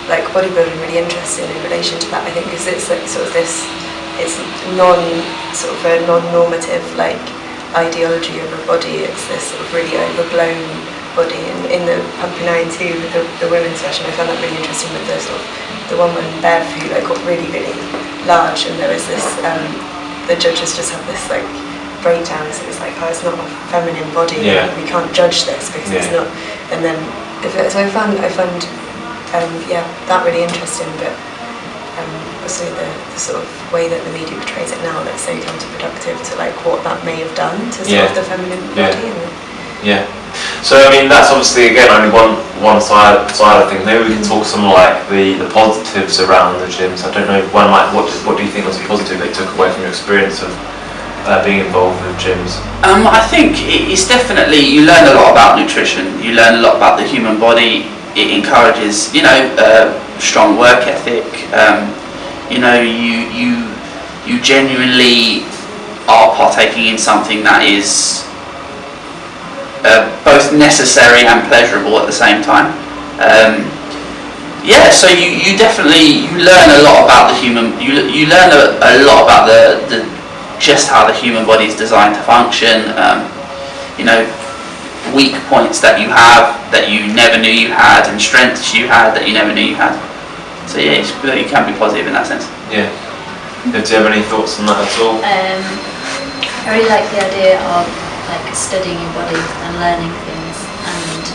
like bodybuilding really interesting in relation to that. I think because it's like sort of this, it's a non-normative like ideology of a body. It's this sort of really overblown body. And in the Pumping Iron 2, the women's version, I found that really interesting with the sort of the one woman Bev who like got really really large, and there was this the judges just have this like breakdown. So it's like, it's not a feminine body. We can't judge this because it's not. And then so I found that really interesting, but also the sort of way that the media portrays it now that's so counterproductive to like what that may have done to sort of the feminine body. So I mean, that's obviously again only one side of things. Maybe we can talk some like the positives around the gyms. I don't know, what do you think was a positive that you took away from your experience of being involved with gyms? I think it's definitely, you learn a lot about nutrition, you learn a lot about the human body. It encourages, strong work ethic. You genuinely are partaking in something that is both necessary and pleasurable at the same time. So you definitely learn a lot about the human. You learn a lot about the just how the human body is designed to function. Weak points that you have that you never knew you had, and strengths you had that you never knew you had. So yeah, you can be positive in that sense. Yeah. Do you have any thoughts on that at all? I really like the idea of like studying your body and learning things, and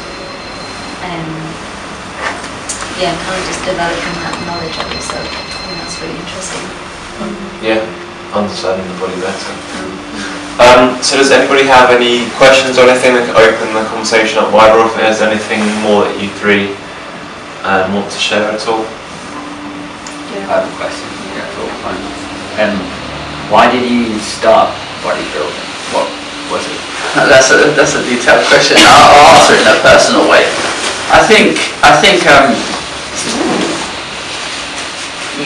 kind of just developing that knowledge of yourself. I think that's really interesting. Yeah, understanding the body better. So does anybody have any questions or anything that could open the conversation up wider, or if there's anything more that you three want to share at all? I have a question. Why did you start bodybuilding? What was it? That's a detailed question. I'll answer it in a personal way. I think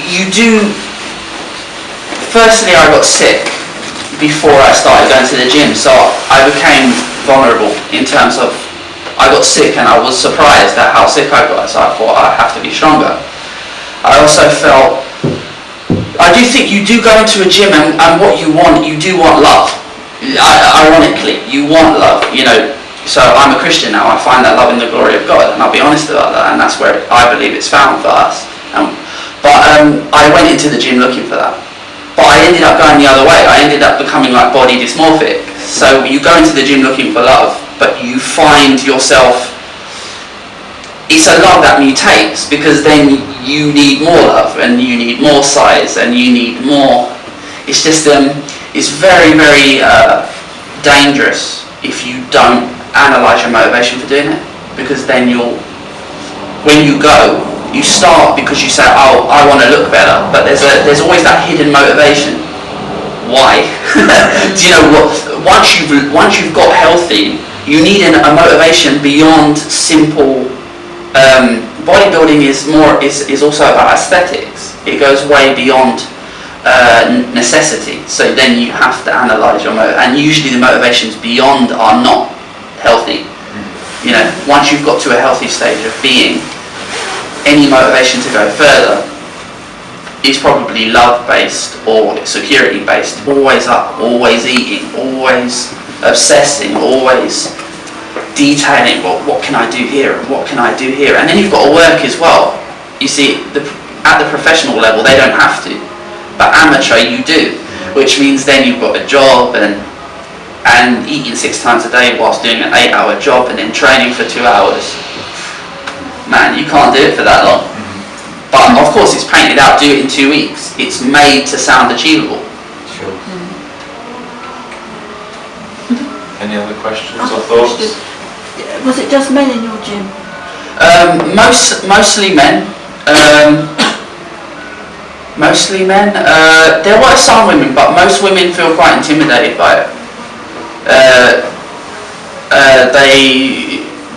you do. Firstly, I got sick before I started going to the gym, so I became vulnerable in terms of I got sick, and I was surprised at how sick I got. So I thought I have to be stronger. I also felt. I do think you do go into a gym, and what you do want love. Ironically, you want love, So I'm a Christian now. I find that love in the glory of God, and I'll be honest about that, and that's where I believe it's found for us. But I went into the gym looking for that. But I ended up going the other way. I ended up becoming like body dysmorphic. So you go into the gym looking for love, but you find yourself. It's a love that mutates, because then you need more love, and you need more size, and you need more. It's just it's very, very dangerous if you don't analyse your motivation for doing it, because then when you go, you start because you say, oh, I want to look better, but there's always that hidden motivation. Why? Do you know what? Once you've got healthy, you need a motivation beyond simple. Bodybuilding is also about aesthetics. It goes way beyond necessity. So then you have to analyse your motive, and usually the motivations beyond are not healthy. Once you've got to a healthy stage of being, any motivation to go further is probably love-based or security-based. Always up, always eating, always obsessing, always detailing, what can I do here, and what can I do here, and then you've got to work as well. You see, at the professional level they don't have to, but amateur you do, which means then you've got a job and eating 6 times a day whilst doing an 8-hour job, and then training for 2 hours. Man, you can't do it for that long. But of course it's painted out, do it in 2 weeks. It's made to sound achievable. Sure. Any other questions or thoughts? Was it just men in your gym? Mostly men. Mostly men. There were some women, but most women feel quite intimidated by it.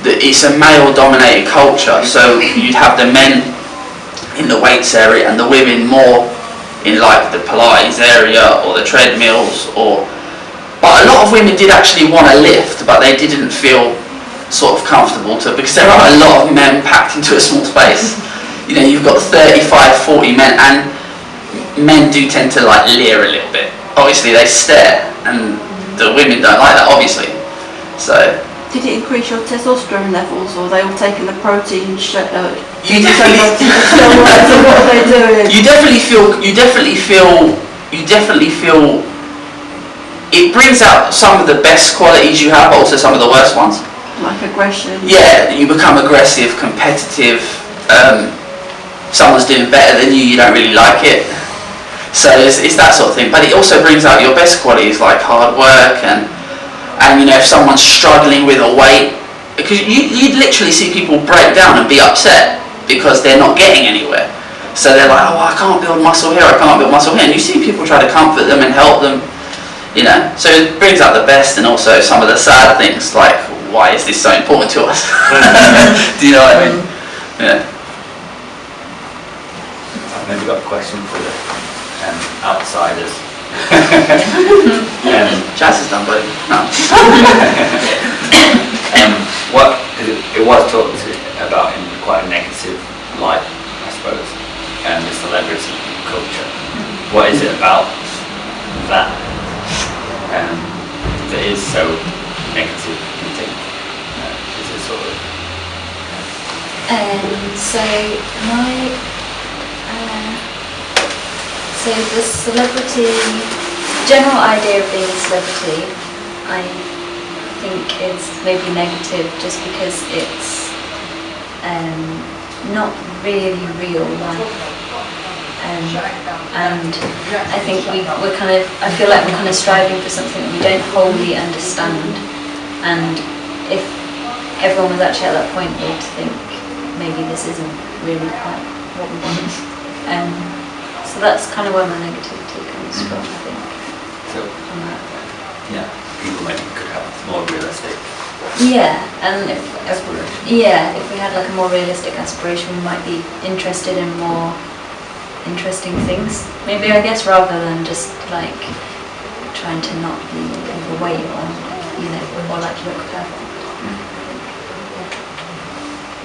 It's a male-dominated culture, so you'd have the men in the weights area and the women more in like the Pilates area or the treadmills. But a lot of women did actually want to lift, but they didn't feel sort of comfortable to, because there are a lot of men packed into a small space. You've got 35, 40 men, and men do tend to like leer a little bit. Obviously they stare, and the women don't like that, obviously. So did it increase your testosterone levels, or are they all taking the protein shake? You definitely what are they doing? You definitely feel it brings out some of the best qualities you have, but also some of the worst ones. Like aggression. Yeah, you become aggressive, competitive. Someone's doing better than you don't really like it. So it's that sort of thing. But it also brings out your best qualities, like hard work and if someone's struggling with a weight, because you'd literally see people break down and be upset because they're not getting anywhere. So they're like, oh, I can't build muscle here, I can't build muscle here. And you see people try to comfort them and help them, So it brings out the best, and also some of the sad things, like, why is this so important to us? Do you know what I mean? Yeah. I've maybe got a question for the outsiders. Jazz is done, buddy. No. so negative, you think? Is it sort of... So so the celebrity, general idea of being a celebrity, I think is maybe negative just because it's not really real life. And I think we're kind of, I feel like we're kind of striving for something that we don't wholly understand. And if everyone was actually at that point, they'd think maybe this isn't really quite what we want. So that's kind of where my negativity comes from, I think. So, On that. yeah, people maybe could have more realistic... Yeah, and if we had like a more realistic aspiration, we might be interested in more interesting things, maybe, I guess, rather than just like trying to not be overweight or, you know, or like look perfect.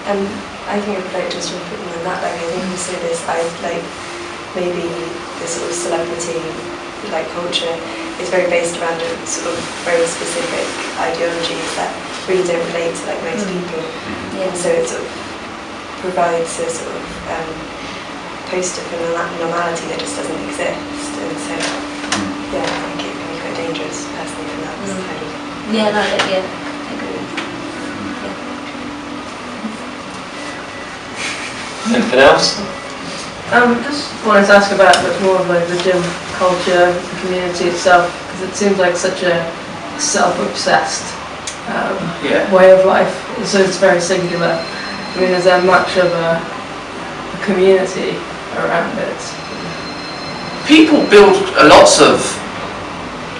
I think I'd like just repeating on that, like I think also this, maybe this sort of celebrity like culture is very based around a sort of very specific ideologies that really don't relate to like most people. Yeah. And so it sort of provides a sort of poster for normality that just doesn't exist. And so yeah, I think it can be quite dangerous personally from that side. Yeah, no, yeah, I agree with you. Anything else? Just wanted to ask about much more of like the gym culture, the community itself, because it seems like such a self-obsessed way of life. So it's very singular. I mean, is there much of a community around it? People build lots of,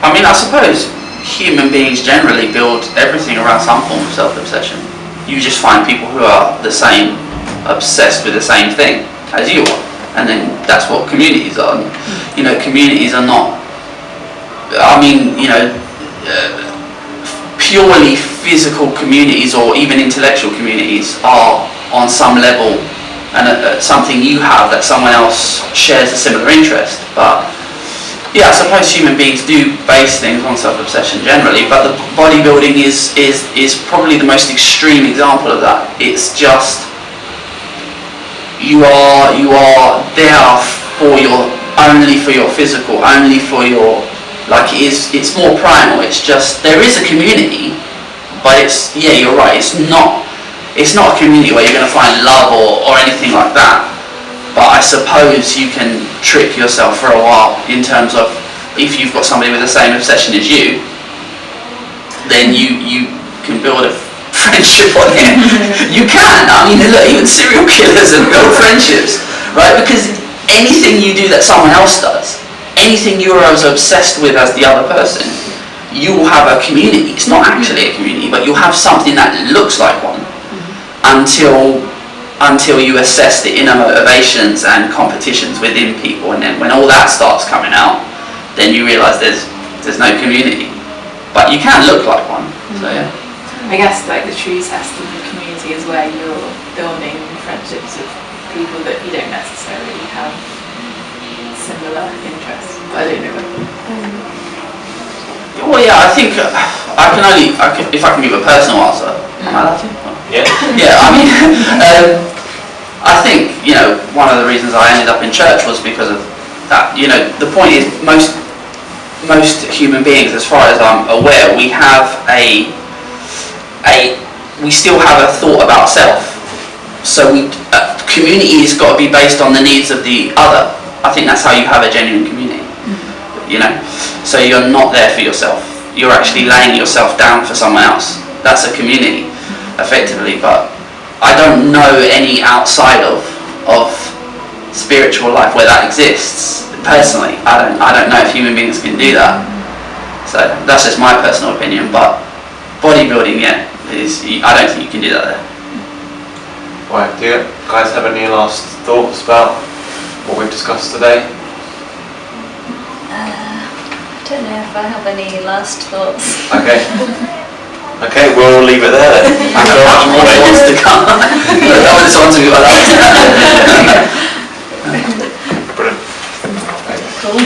I mean, I suppose human beings generally build everything around some form of self-obsession. You just find people who are the same, obsessed with the same thing as you are. And then that's what communities are. You know, communities are not, I mean, you know, purely physical communities or even intellectual communities are on some level and something you have that someone else shares a similar interest. But yeah, I suppose human beings do base things on self-obsession generally, but the bodybuilding is probably the most extreme example of that. It's just you are there for only for your physical, only for your, like it's more primal. It's just, there is a community, but it's, yeah, you're right, it's not a community where you're going to find love or anything like that. But I suppose you can trick yourself for a while in terms of, if you've got somebody with the same obsession as you, then you can build a friendship on it. You can. I mean, look, even serial killers have built friendships, right? Because anything you do that someone else does, anything you're as obsessed with as the other person, you will have a community. It's not actually a community, but you'll have something that looks like one until you assess the inner motivations and competitions within people, and then when all that starts coming out, then you realise there's no community, but you can look like one. So yeah. I guess like the true test of the community is where you're building friendships with people that you don't necessarily have similar interests. But I don't know. Well, yeah, I think if I can give a personal answer. Am I allowed to? Yeah. Yeah, I mean, I think, you know, one of the reasons I ended up in church was because of that. You know, the point is most human beings, as far as I'm aware, we have we still have a thought about self. So community has got to be based on the needs of the other. I think that's how you have a genuine community. You know, so you're not there for yourself. You're actually laying yourself down for someone else. That's a community, effectively. But I don't know any outside of spiritual life where that exists. Personally, I don't know if human beings can do that. So that's just my personal opinion. But bodybuilding, yeah, I don't think you can do that there. Right, do you guys have any last thoughts about what we've discussed today? I don't know if I have any last thoughts. Okay. Okay, we'll leave it there then. Thank you very much for What wants to come? That was on to me about that. Brilliant. Cool.